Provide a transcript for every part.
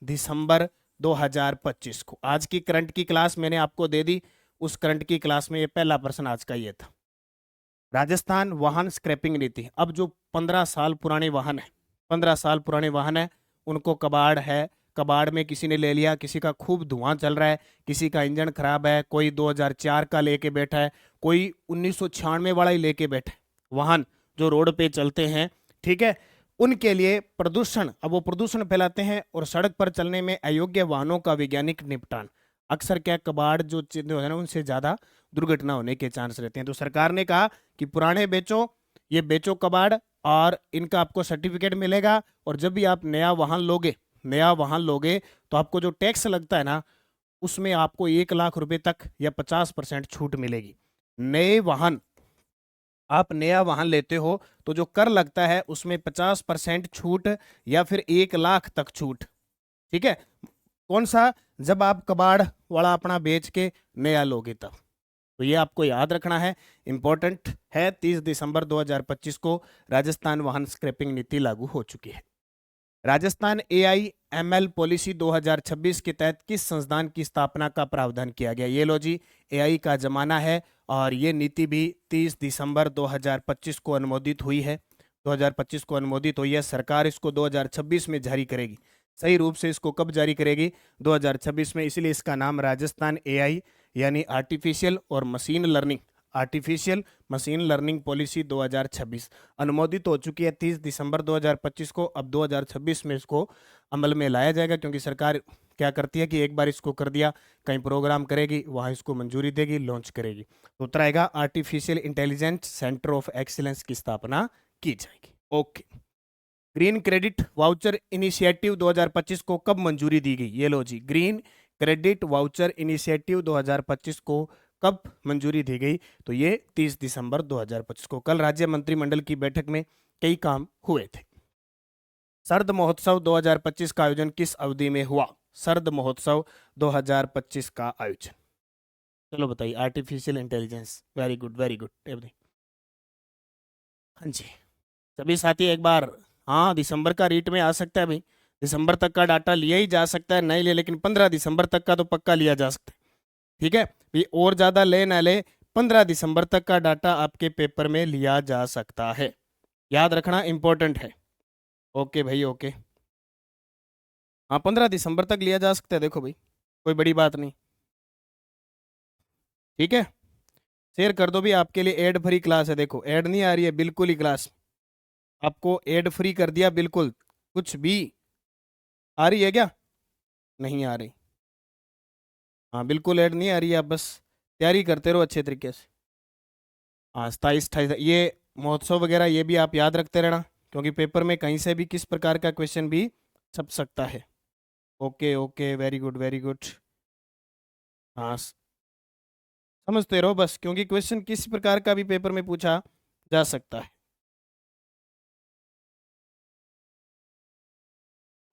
दिसंबर 2025 को। आज की करंट की क्लास मैंने आपको दे दी, उस करंट की क्लास में ये पहला प्रश्न आज का ये था। राजस्थान वाहन स्क्रैपिंग नीति। अब जो 15 साल पुराने वाहन है, 15 साल पुराने वाहन है, उनको कबाड़ है, कबाड़ में किसी ने ले लिया, किसी का खूब धुआं चल रहा है, किसी का इंजन खराब है, कोई 2004 का लेके बैठा है, कोई 1996 वाला ही लेके बैठा है वाहन जो रोड पे चलते हैं, ठीक है, उनके लिए प्रदूषण, अब वो प्रदूषण फैलाते हैं और सड़क पर चलने में अयोग्य वाहनों का वैज्ञानिक निपटान। अक्सर क्या कबाड़ जो है ना, उनसे ज्यादा दुर्घटना होने के चांस रहते हैं। तो सरकार ने कहा कि पुराने बेचो, ये बेचो कबाड़, और इनका आपको सर्टिफिकेट मिलेगा, और जब भी आप नया वाहन लोगे तो आपको जो टैक्स लगता है ना, उसमें आपको 1 लाख रुपए तक या 50% छूट मिलेगी। आप नया वाहन लेते हो तो जो कर लगता है उसमें 50% छूट या फिर 1 लाख तक छूट, ठीक है। कौन सा? जब आप कबाड़ वाला अपना बेच के नया लोगे तब। तो ये आपको याद रखना है, इंपॉर्टेंट है। 30 दिसंबर 2025 को राजस्थान वाहन स्क्रैपिंग नीति लागू हो चुकी है। राजस्थान AIML पॉलिसी 2026 के तहत किस संस्थान की स्थापना का प्रावधान किया गया? ये लो जी, AI का जमाना है और ये नीति भी 30 दिसंबर 2025 को अनुमोदित हुई है। 2025 को अनुमोदित हुई है, सरकार इसको 2026 में जारी करेगी। सही रूप से इसको कब जारी करेगी? 2026 में, इसलिए इसका नाम राजस्थान AI यानी आर्टिफिशियल मशीन लर्निंग पॉलिसी 2026 अनुमोदित हो चुकी है 30 दिसंबर 2025 को। अब 2026 में इसको अमल में लाया जाएगा, क्योंकि सरकार क्या करती है कि एक बार इसको कर दिया, कहीं प्रोग्राम करेगी, वहां इसको मंजूरी देगी, लॉन्च करेगी। तो उत्तर आएगा artificial intelligence centre of excellence की स्थापना की जाएगी। Okay. Green credit voucher initiative 2025 को कब मंजूरी दी गई? ये लो जी, ग्रीन क्रेडिट वाउचर इनिशिएटिव 2025 को कब मंजूरी दी गई? तो ये 30 दिसंबर 2025 को। कल राज्य मंत्रिमंडल की बैठक में कई काम हुए थे। शरद महोत्सव 2025 का आयोजन किस अवधि में हुआ? शरद महोत्सव 2025 का आयोजन, चलो बताइए। Artificial intelligence, very good very good every. हाँ जी, सभी साथी एक बार, हाँ, दिसंबर का रीट में आ सकता है भाई, दिसंबर तक का डाटा लिया ही जा सकता है, नहीं ले लेकिन 15 दिसंबर तक का तो पक्का लिया जा सकता है, ठीक है भाई। और ज्यादा ले ना ले, 15 दिसंबर तक का डाटा आपके पेपर में लिया जा सकता है, याद रखना इंपॉर्टेंट है। ओके भाई, ओके, हाँ, 15 दिसंबर तक लिया जा सकता है, देखो भाई, कोई बड़ी बात नहीं, ठीक है। शेयर कर दो भी, आपके लिए एड फ्री क्लास है, देखो एड नहीं आ रही है बिल्कुल ही, क्लास आपको एड फ्री कर दिया बिल्कुल। कुछ भी आ रही है क्या? नहीं आ रही, हाँ बिल्कुल ऐड नहीं आ रही है, आप बस तैयारी करते रहो अच्छे तरीके से। हाँ, 27-28 ये महोत्सव वगैरह ये भी आप याद रखते रहना, क्योंकि पेपर में कहीं से भी किस प्रकार का क्वेश्चन भी छप सकता है। Okay okay, very good very good. हाँ, समझते रहो बस, क्योंकि क्वेश्चन किस प्रकार का भी पेपर में पूछा जा सकता है।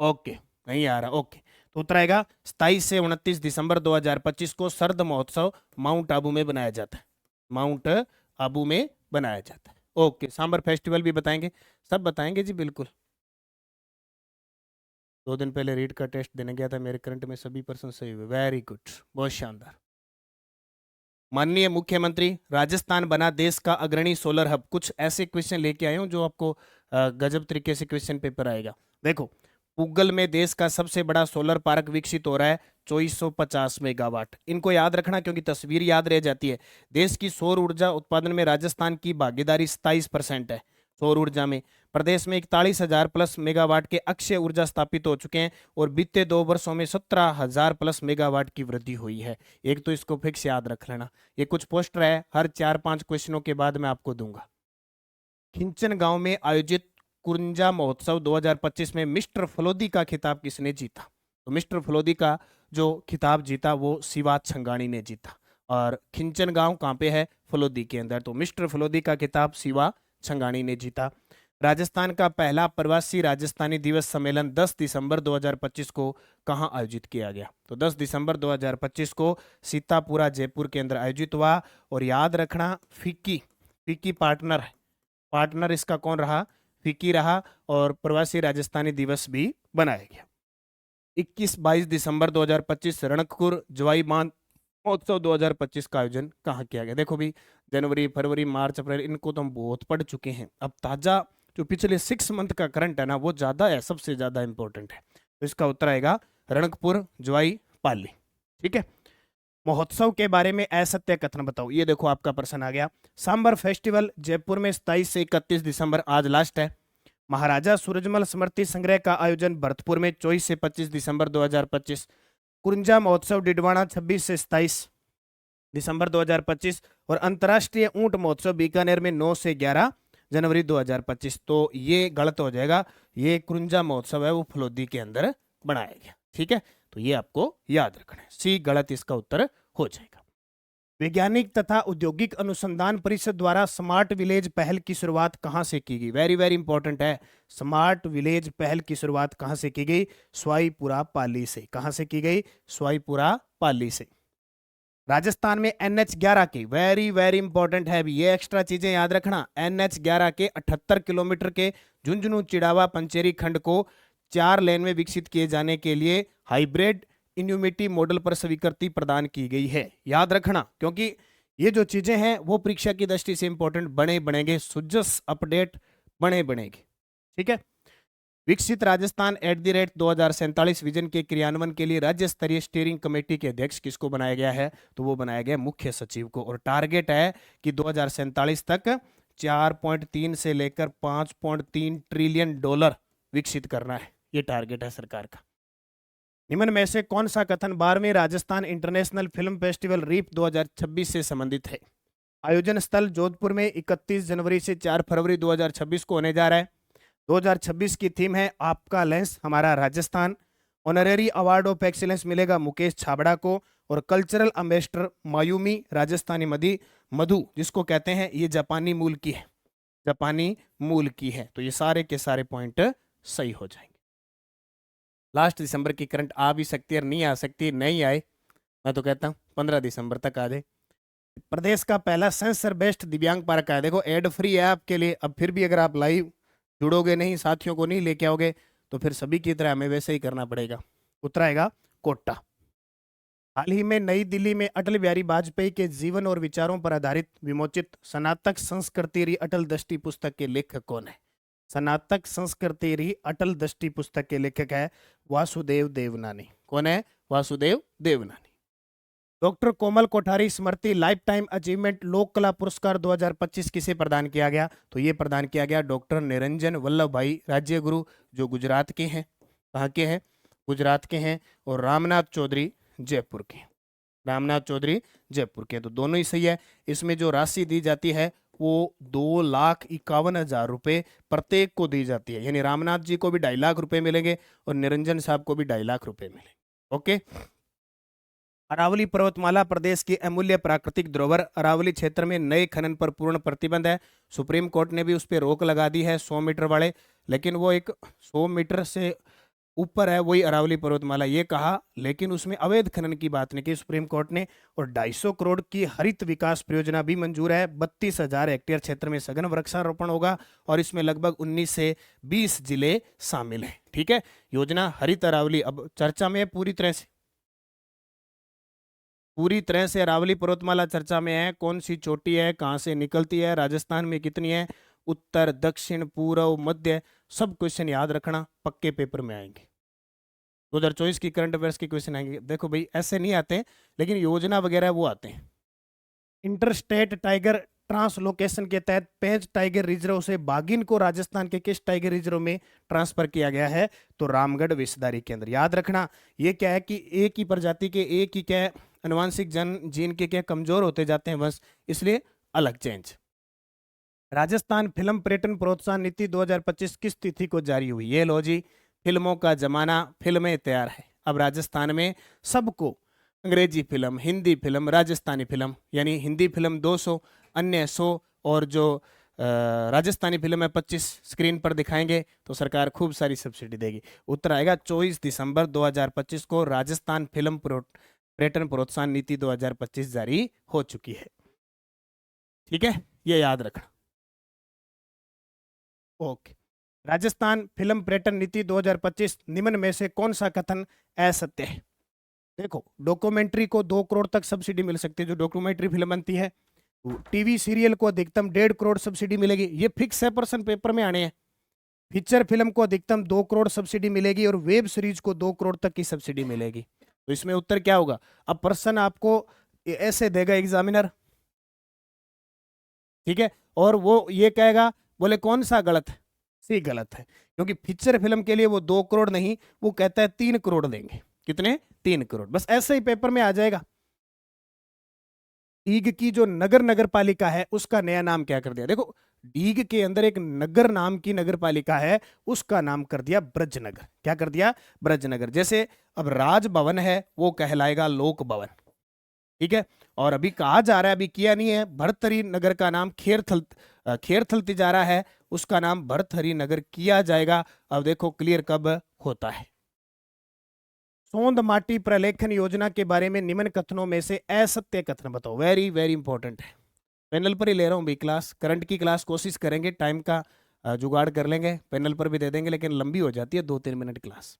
ओके, नहीं आ रहा, ओके। तो उत्तर आएगा 27 से 29 दिसंबर 2025 को शरद महोत्सव माउंट आबू में बनाया जाता है, माउंट आबू में बनाया जाता है। ओके, सांबर फेस्टिवल भी बताएंगे, सब बताएंगे जी बिल्कुल। 2 दिन पहले रीड का टेस्ट देने गया था, मेरे करंट में सभी पर्सन सही हुए, वेरी गुड, बहुत शानदार। माननीय मुख्यमंत्री, राजस्थान बना देश का अग्रणी सोलर हब। कुछ ऐसे क्वेश्चन लेके आए हूँ जो आपको गजब तरीके से क्वेश्चन पेपर आएगा। देखो, पुगल में देश का सबसे बड़ा सोलर पार्क विकसित हो रहा है, 2450 मेगावाट। इनको याद रखना क्योंकि तस्वीर याद रह जाती है। देश की सौर ऊर्जा उत्पादन में राजस्थान की भागीदारी 27% है। सौर ऊर्जा में प्रदेश में 41,000 प्लस मेगावाट के अक्षय ऊर्जा स्थापित हो चुके हैं, और बीते 2 वर्षों में 17,000 प्लस मेगावाट की वृद्धि हुई है। एक तो इसको फिक्स याद रख लेना। ये कुछ पोस्टर है, हर 4-5 क्वेश्चनों के बाद मैं आपको दूंगा। खिंचन गांव में आयोजित कुंजा महोत्सव 2025 में मिस्टर फलोदी का खिताब किसने जीता? तो मिस्टर फलोदी का जो खिताब जीता वो शिवा छंगानी ने जीता। और खिंचन गांव कहाँ पे है? फलोदी के अंदर। तो मिस्टर फलोदी का खिताब शिवा छंगानी ने जीता। राजस्थान का पहला प्रवासी राजस्थानी दिवस सम्मेलन 10 दिसंबर 2025 को कहाँ आयोजित किया गया? तो 10 दिसंबर 2025 को सीतापुरा जयपुर के अंदर आयोजित हुआ। और याद रखना, फिक्की फिक्की पार्टनर है, पार्टनर इसका कौन रहा? फिक्की रहा। और प्रवासी राजस्थानी दिवस भी बनाया गया। 21-22 दिसंबर 2025 रणकपुर जवाई बांध महोत्सव 2025 का आयोजन कहाँ किया गया? देखो भी, जनवरी, फरवरी, मार्च, अप्रैल, इनको तो हम बहुत पढ़ चुके हैं। अब ताजा जो पिछले 6 मंथ का करंट है ना, वो ज्यादा है, सबसे ज्यादा इंपॉर्टेंट है। तो इसका उत्तर आएगा रणकपुर जवाई पाली। ठीक है। महोत्सव के बारे में असत्य कथन बताओ। ये देखो आपका प्रश्न आ गया। सांबर फेस्टिवल जयपुर में 27 से 31 दिसंबर, आज लास्ट है। महाराजा सूरजमल स्मृति संग्रह का आयोजन भरतपुर में 24 से 25 दिसंबर 2025। कुंजा महोत्सव डिडवाना 26 से 27 दिसंबर 2025। और अंतर्राष्ट्रीय ऊंट महोत्सव बीकानेर में 9 से 11 जनवरी 2025। तो ये गलत हो जाएगा, ये कुंजा महोत्सव है वो फलोदी के अंदर बनाया गया। ठीक है, तो ये आपको याद रखना है। सी गलत इसका उत्तर हो जाएगा। वैज्ञानिक तथा औद्योगिक अनुसंधान परिषद द्वारा स्मार्ट विलेज पहल की शुरुआत कहां से की गई? वेरी वेरी इंपॉर्टेंट है। स्मार्ट विलेज पहल की शुरुआत कहां से की गई? स्वाईपुरा पाली से। कहां से की गई? स्वाईपुरा पाली से। राजस्थान में NH11 की, वेरी वेरी इंपॉर्टेंट है, ये एक्स्ट्रा चीजें याद रखना। NH11 के 78 किलोमीटर के झुंझुनू चिड़ावा पंचेरी खंड को 4 लेन में विकसित किए जाने के लिए हाइब्रिड इन्यूमिटी मॉडल पर स्वीकृति प्रदान की गई है। याद रखना, क्योंकि ये जो चीजें हैं वो परीक्षा की दृष्टि से इंपॉर्टेंट बनेंगे। सुजस अपडेट बनेंगे। ठीक है। विकसित राजस्थान @2047 विजन के क्रियान्वयन के लिए राज्य स्तरीय स्टीयरिंग कमेटी के अध्यक्ष किसको बनाया गया है? तो वो बनाया गया मुख्य सचिव को। और टारगेट है कि 2047 तक 4.3 से लेकर 5.3 ट्रिलियन डॉलर विकसित करना है। ये टारगेट है सरकार का। निम्न में से कौन सा कथन 12वें राजस्थान इंटरनेशनल फिल्म फेस्टिवल रीप 2026 से संबंधित है? आयोजन स्थल जोधपुर में 31 जनवरी से 4 फरवरी 2026 को होने जा रहा है। 2026 की थीम है आपका लेंस हमारा Rajasthan. Honorary award of excellence मिलेगा मुकेश छाबड़ा को। और कल्चरल एम्बेसडर मायूमी राजस्थानी मधु जिसको कहते हैं, ये जापानी मूल की है, जापानी मूल की है। तो ये सारे के सारे पॉइंट सही हो जाएंगे। लास्ट दिसंबर की करंट आ भी सकती है, नहीं आ सकती, नहीं आए मैं तो कहता हूँ 15 दिसंबर तक आ जाए। प्रदेश का पहला सेंसर बेस्ड दिव्यांग पार्क है। देखो एड फ्री है आपके लिए। अब फिर भी अगर आप लाइव जुड़ोगे नहीं, साथियों को नहीं लेके आओगे, तो फिर सभी की तरह हमें वैसे ही करना पड़ेगा। उत्तर आएगा कोटा। हाल ही में नई दिल्ली में अटल बिहारी वाजपेयी के जीवन और विचारों पर आधारित विमोचित स्नातक संस्कृति री अटल दृष्टि पुस्तक के लेखक कौन है? स्नातक संस्कृति री अटल दृष्टि पुस्तक के लेखक है वासुदेव देवनानी। कौन है? वासुदेव देवनानी। डॉक्टर कोमल कोठारी स्मृति लाइफ टाइम अचीवमेंट लोक कला पुरस्कार 2025 किसे प्रदान किया गया? तो ये प्रदान किया गया डॉक्टर निरंजन वल्लभ भाई राज्य गुरु, जो गुजरात के हैं। कहाँ के हैं? गुजरात के हैं। और रामनाथ चौधरी जयपुर के। रामनाथ चौधरी जयपुर के। तो दोनों ही सही है। इसमें जो राशि दी जाती है वो 2,51,000 रुपये प्रत्येक को दी जाती है। यानी रामनाथ जी को भी 2.5 लाख रुपए मिलेंगे और निरंजन साहब को भी 2.5 लाख रुपए मिलेंगे। ओके। अरावली पर्वतमाला प्रदेश की अमूल्य प्राकृतिक धरोहर। अरावली क्षेत्र में नए खनन पर पूर्ण प्रतिबंध है। सुप्रीम कोर्ट ने भी उस पर रोक लगा दी है 100 मीटर वाले, लेकिन वो एक 100 मीटर से ऊपर है वही अरावली पर्वतमाला, ये कहा, लेकिन उसमें अवैध खनन की बात नहीं की सुप्रीम कोर्ट ने। और 250 करोड़ की हरित विकास परियोजना भी मंजूर है। 32,000 हेक्टेयर क्षेत्र में सघन वृक्षारोपण होगा और इसमें लगभग 19 से 20 जिले शामिल हैं। ठीक है। योजना हरित अरावली अब चर्चा में है पूरी तरह से अरावली पर्वतमाला चर्चा में है। कौन सी चोटी है, कहाँ से निकलती है, राजस्थान में कितनी है, उत्तर, दक्षिण, पूर्व, मध्य, सब क्वेश्चन याद रखना, पक्के पेपर में आएंगे। 2024 की करंट अफेयर्स के क्वेश्चन आएंगे। देखो भाई ऐसे नहीं आते, लेकिन योजना वगैरह वो आते हैं। इंटरस्टेट टाइगर ट्रांसलोकेशन के तहत पेंच टाइगर रिजर्व से बागिन को राजस्थान के किस टाइगर रिजर्व में ट्रांसफर किया गया है? तो रामगढ़ विषधारी के अंदर। याद रखना, ये क्या है कि एक ही प्रजाति के एक ही क्या अनुवांशिक जीन के क्या कमजोर होते जाते हैं बस, इसलिए अलग चेंज। राजस्थान फिल्म पर्यटन प्रोत्साहन नीति 2025 किस तिथि को जारी हुई? ये लो जी, फिल्मों का जमाना, फिल्में तैयार है। अब राजस्थान में सबको अंग्रेजी film, Hindi film, Rajasthani film, यानी हिंदी फिल्म 200, अन्य 100, और जो राजस्थानी फिल्म है 25 स्क्रीन पर दिखाएंगे तो सरकार खूब सारी सब्सिडी देगी। उत्तर आएगा 24 दिसंबर 2025 को राजस्थान फिल्म पर्यटन प्रोत्साहन नीति 2025 जारी हो चुकी है। ठीक है, ये याद रखना। ओके। राजस्थान फिल्म पर्यटन नीति 2025 निम्न में से कौन सा कथन असत्य है? देखो, डॉक्यूमेंट्री को 2 करोड़ तक सब्सिडी मिल सकती है, जो डॉक्यूमेंट्री फिल्म बनती है। टीवी सीरियल को अधिकतम 1.5 करोड़ सब्सिडी मिलेगी, ये फिक्स है, पर्सन पेपर में आने हैं। फीचर फिल्म को अधिकतम 2 करोड़ सब्सिडी मिलेगी और वेब सीरीज को 2 करोड़ तक की सब्सिडी मिलेगी। तो इसमें उत्तर क्या होगा? अब प्रश्न आपको ऐसे देगा एग्जामिनर, ठीक है, और वो ये कहेगा, बोले कौन सा गलत है? सी गलत है, क्योंकि फीचर फिल्म के लिए वो 2 करोड़ नहीं, वो कहता है 3 करोड़ देंगे। कितने? 3 करोड़। बस ऐसे ही पेपर में आ जाएगा। डीग की जो नगर पालिका है उसका नया नाम क्या कर दिया? देखो, डीग के अंदर एक नगर नाम की नगर पालिका है, उसका नाम कर दिया ब्रजनगर। क्या कर दिया? ब्रजनगर। जैसे अब राजभवन है वो कहलाएगा लोक भवन, ठीक है। और अभी कहा जा रहा है, अभी किया नहीं है, भरथरी नगर का नाम खेरथल तिजारा है, उसका नाम भरथरी नगर किया जाएगा। अब देखो क्लियर कब होता है। सोंद माटी प्रलेखन योजना के बारे में निम्न कथनों में से असत्य कथन बताओ। वेरी वेरी इंपॉर्टेंट है, पैनल पर ही ले रहा हूं भी क्लास, करंट की क्लास कोशिश करेंगे, टाइम का जुगाड़ कर लेंगे, पैनल पर भी दे देंगे, लेकिन लंबी हो जाती है 2-3 मिनट क्लास।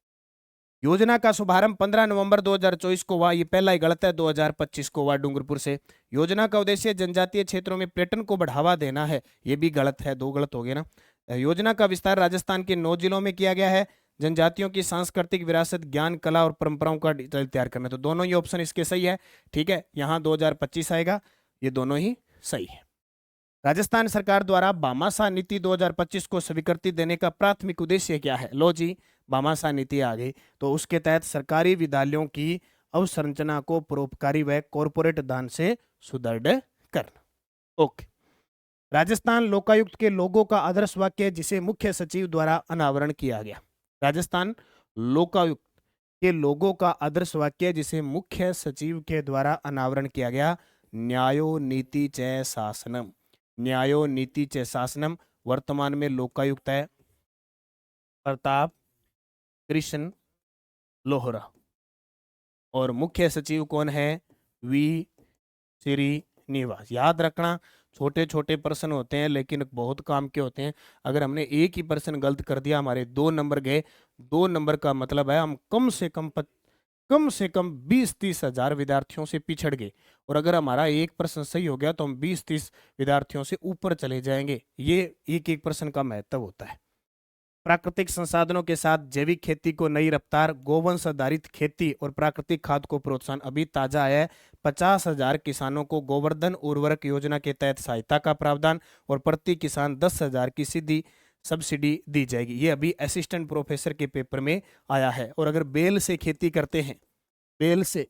योजना का शुभारंभ 15 नवंबर 2024 को हुआ, ये पहला ही गलत है, 2025 को हुआ डूंगरपुर से। योजना का उद्देश्य जनजातीय क्षेत्रों में पर्यटन को बढ़ावा देना है, ये भी गलत है, 2 गलत हो गए ना। योजना का विस्तार राजस्थान के 9 जिलों में किया गया है। जनजातियों की सांस्कृतिक विरासत, ज्ञान, कला और परंपराओं का डिटेल तैयार करना, तो दोनों ही ऑप्शन इसके सही है, ठीक है। यहाँ 2025 आएगा, ये दोनों ही सही है। राजस्थान सरकार द्वारा भामाशाह नीति 2025 को स्वीकृति देने का प्राथमिक उद्देश्य क्या है? लो जी, भामाशाह नीति आ गई, तो उसके तहत सरकारी विद्यालयों की अवसंरचना को परोपकारी व कॉरपोरेट दान से सुदृढ़ करना। ओके। राजस्थान लोकायुक्त के लोगों का आदर्श वाक्य जिसे मुख्य सचिव द्वारा अनावरण किया गया। राजस्थान लोकायुक्त के लोगों का आदर्श वाक्य जिसे मुख्य सचिव के द्वारा अनावरण किया गया, न्यायो नीति च शासनम। न्यायो नीति च शासनम। वर्तमान में लोकायुक्त है प्रताप कृष्ण लोहरा और मुख्य सचिव कौन है? वी श्रीनिवास। याद रखना, छोटे छोटे प्रश्न होते हैं लेकिन बहुत काम के होते हैं। अगर हमने एक ही प्रश्न गलत कर दिया, हमारे 2 नंबर गए। 2 नंबर का मतलब है हम कम से कम 20-30 हजार विद्यार्थियों से पिछड़ गए, और अगर हमारा एक प्रश्न सही हो गया तो हम 20-30 विद्यार्थियों से ऊपर चले जाएंगे। ये एक एक प्रश्न का महत्व होता है। प्राकृतिक संसाधनों के साथ जैविक खेती को नई रफ्तार, गोवंश आधारित खेती और प्राकृतिक खाद को प्रोत्साहन। अभी ताजा आया है, 50,000 किसानों को गोवर्धन उर्वरक योजना के तहत सहायता का प्रावधान और प्रति किसान 10,000 की सीधी सब्सिडी दी जाएगी। ये अभी असिस्टेंट प्रोफेसर के पेपर में आया है। और अगर बेल से खेती करते हैं, बेल से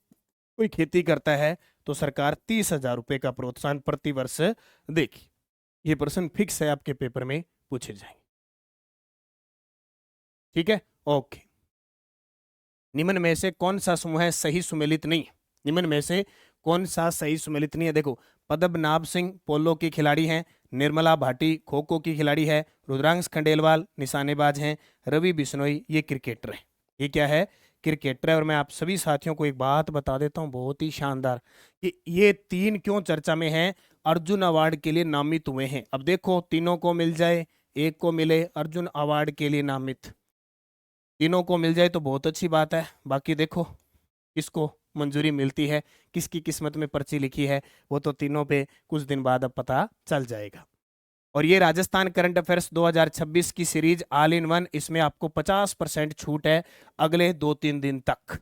कोई खेती करता है तो सरकार 30,000 रुपए का प्रोत्साहन प्रति वर्ष देगी। ये प्रश्न फिक्स है, आपके पेपर में पूछे जाएंगे, ठीक है। ओके। निम्न में से कौन सा समूह है सही सुमेलित नहीं? निम्न में से कौन सा सही सुमेलित नहीं है? देखो, पद्मनाभ सिंह पोलो की खिलाड़ी हैं, निर्मला भाटी खो खो की खिलाड़ी है, रुद्रांश खंडेलवाल निशानेबाज हैं, रवि बिश्नोई ये क्रिकेटर है। ये क्या है? क्रिकेटर है। और मैं आप सभी साथियों को एक बात बता देता हूं बहुत ही शानदार, कि ये 3 क्यों चर्चा में हैं? अर्जुन अवार्ड के लिए नामित हुए हैं। अब देखो, तीनों को मिल जाए, एक को मिले अर्जुन अवार्ड के लिए नामित, तीनों को मिल जाए तो बहुत अच्छी बात है। बाकी देखो किसको मंजूरी मिलती है, किसकी किस्मत में पर्ची लिखी है, वो तो तीनों पे कुछ दिन बाद अब पता चल जाएगा। और ये राजस्थान करंट अफेयर्स 2026 की सीरीज ऑल इन वन, इसमें आपको 50% छूट है अगले 2-3 दिन तक।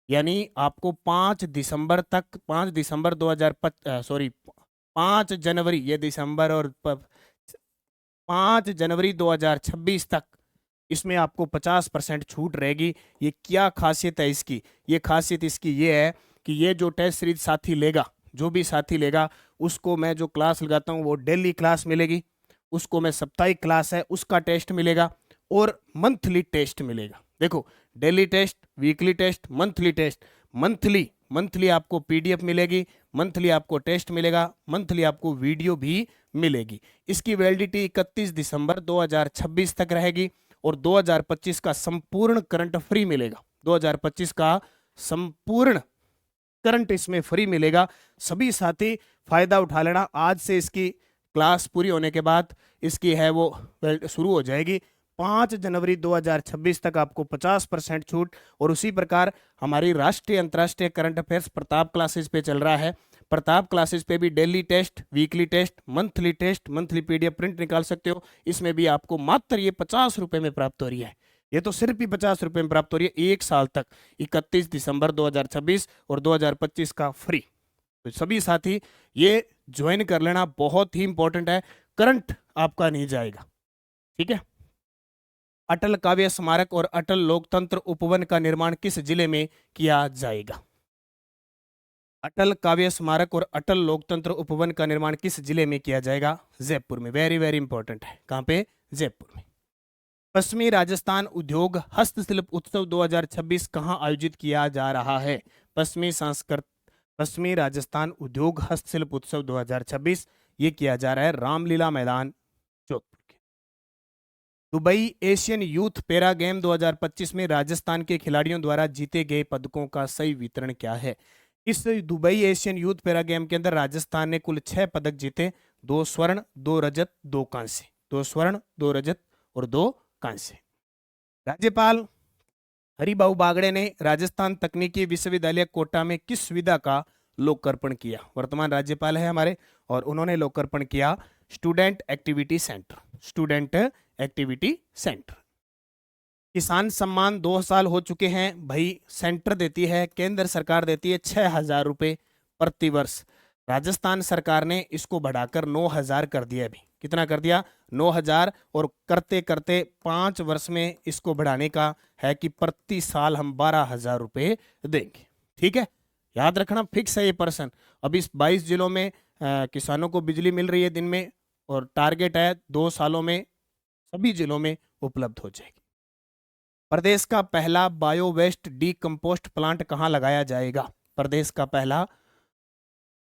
यानी आपको 5 दिसंबर तक, 5 जनवरी, ये दिसंबर, और 5 जनवरी 2026 तक इसमें आपको 50% छूट रहेगी। ये क्या खासियत है इसकी? ये खासियत इसकी ये है कि ये जो टेस्ट सीरीज साथी लेगा, जो भी साथी लेगा, उसको मैं जो क्लास लगाता हूँ वो डेली क्लास मिलेगी, उसको मैं साप्ताहिक क्लास है उसका टेस्ट मिलेगा, और मंथली टेस्ट मिलेगा। देखो, daily test, weekly test, monthly test. Monthly आपको पीडीएफ मिलेगी, मंथली आपको टेस्ट मिलेगा, मंथली आपको वीडियो भी मिलेगी। इसकी वैलिडिटी 31 दिसंबर 2026 तक रहेगी, और 2025 का संपूर्ण करंट फ्री मिलेगा। 2025 का संपूर्ण करंट इसमें फ्री मिलेगा। सभी साथी फायदा उठा लेना। आज से इसकी क्लास पूरी होने के बाद इसकी है वो शुरू हो जाएगी। 5 जनवरी 2026 तक आपको 50% छूट। और उसी प्रकार हमारी राष्ट्रीय अंतर्राष्ट्रीय करंट अफेयर्स प्रताप क्लासेस पे चल रहा है। प्रताप क्लासेस पे भी daily test, weekly test, monthly PDF print निकाल सकते हो। इसमें भी आपको मात्र ये 50 रुपए में प्राप्त हो रही है। ये तो सिर्फ ही 50 रुपए में प्राप्त हो रही है 1 साल तक, 31 दिसंबर 2026 और 2025 का फ्री। तो सभी साथी ये ज्वाइन कर लेना, बहुत ही इंपॉर्टेंट है, करंट आपका नहीं जाएगा। ठीक है। अटल काव्य स्मारक और अटल लोकतंत्र उपवन का निर्माण किस जिले में किया जाएगा? अटल काव्य स्मारक और अटल लोकतंत्र उपवन का निर्माण किस जिले में किया जाएगा? जयपुर में। वेरी वेरी इंपॉर्टेंट है। कहां पे? जयपुर में। पश्चिमी राजस्थान उद्योग हस्तशिल्प उत्सव 2026 कहां आयोजित किया जा रहा है? पश्चिमी राजस्थान उद्योग हस्तशिल्प उत्सव 2026 ये किया जा रहा है रामलीला मैदान, जोधपुर के। Dubai Asian youth para game 2025 में राजस्थान के खिलाड़ियों द्वारा जीते गए पदकों का सही वितरण क्या है? इस Dubai Asian youth para game के अंदर राजस्थान ने कुल 6 पदक जीते, 2 स्वर्ण, 2 रजत, 2 कांस्य। 2 स्वर्ण, 2 रजत और 2 कांस्य। राज्यपाल हरिभाऊ बागड़े ने राजस्थान तकनीकी विश्वविद्यालय कोटा में किस सुविधा का लोकार्पण किया? वर्तमान राज्यपाल है हमारे, और उन्होंने लोकार्पण किया student activity centre. Student activity centre. किसान सम्मान 2 साल हो चुके हैं भाई, सेंटर देती है, केंद्र सरकार देती है 6,000 रुपए प्रति वर्ष। राजस्थान सरकार ने इसको बढ़ाकर 9,000 कर दिया। अभी कितना कर दिया? 9,000। और करते करते 5 वर्ष में इसको बढ़ाने का है कि प्रति साल हम 12,000 रुपए देंगे। ठीक है, याद रखना, फिक्स है ये पर्सन। अब इस 22 जिलों में किसानों को बिजली मिल रही है दिन में, और टारगेट है 2 सालों में सभी जिलों में उपलब्ध हो जाएगी। प्रदेश का पहला बायो वेस्ट डीकंपोस्ट प्लांट कहां लगाया जाएगा? प्रदेश का पहला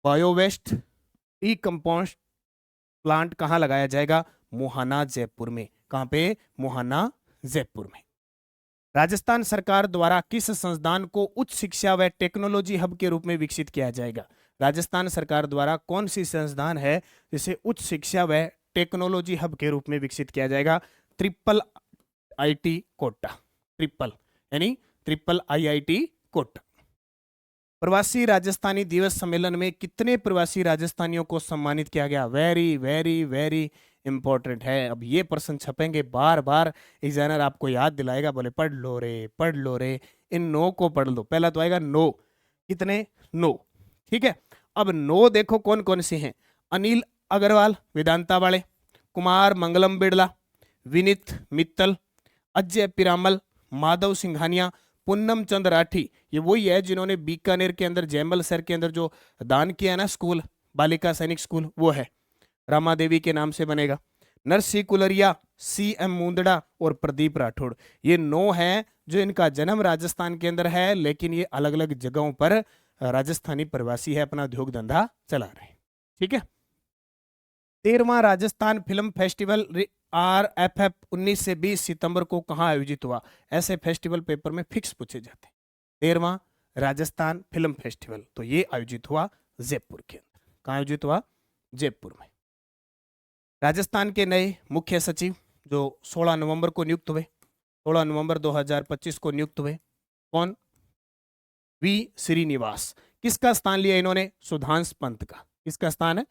बायो वेस्ट डीकंपोस्ट प्लांट कहां लगाया जाएगा? मोहाना, जयपुर में। कहां पे? मोहाना, जयपुर में। राजस्थान सरकार द्वारा किस संस्थान को उच्च शिक्षा व टेक्नोलॉजी हब के रूप में विकसित किया जाएगा? राजस्थान सरकार द्वारा कौन सी संस्थान है जिसे उच्च शिक्षा व टेक्नोलॉजी हब के रूप में विकसित किया जाएगा? Triple IT Kota. ट्रिपल यानी ट्रिपल आईआईटी कोटा। प्रवासी राजस्थानी दिवस सम्मेलन में कितने प्रवासी राजस्थानियों को सम्मानित किया गया? वेरी वेरी वेरी इंपॉर्टेंट है। अब ये प्रश्न छपेंगे बार बार, एग्जामिनर आपको याद दिलाएगा, बोले पढ़ लो रे, पढ़ लो रे, इन 9 को पढ़ लो। पहला तो आएगा 9, कितने? 9। ठीक है, अब 9 देखो कौन कौन से हैं। अनिल अग्रवाल वेदांता वाले, कुमार मंगलम बिड़ला, विनीत मित्तल, अजय पिरामल, माधव सिंघानिया, पूनम चंद राठी। ये वही है जिन्होंने बीकानेर के अंदर जैमल सर के अंदर जो दान किया ना स्कूल, बालिका सैनिक स्कूल, वो है रामा देवी के नाम से बनेगा। नरसिंह कुलरिया, CM मुंदड़ा और प्रदीप राठौड़। ये 9 हैं जो इनका जन्म राजस्थान के अंदर है, लेकिन ये अलग अलग जगहों पर राजस्थानी प्रवासी है, अपना उद्योग धंधा चला रहे हैं। ठीक है। 13वां राजस्थान फिल्म फेस्टिवल RFF 19 से 20 सितंबर को कहां आयोजित हुआ? ऐसे फेस्टिवल पेपर में फिक्स पूछे जाते हैं। 13वां राजस्थान फिल्म फेस्टिवल तो ये आयोजित हुआ जयपुर के अंदर। कहां आयोजित हुआ? जयपुर में। राजस्थान के नए मुख्य सचिव जो 16 नवंबर को नियुक्त हुए, 16 नवंबर 2025 को नियुक्त हुए, कौन? V श्रीनिवास। किसका स्थान लिया इन्होंने? सुधांश पंत का। किसका स्थान है?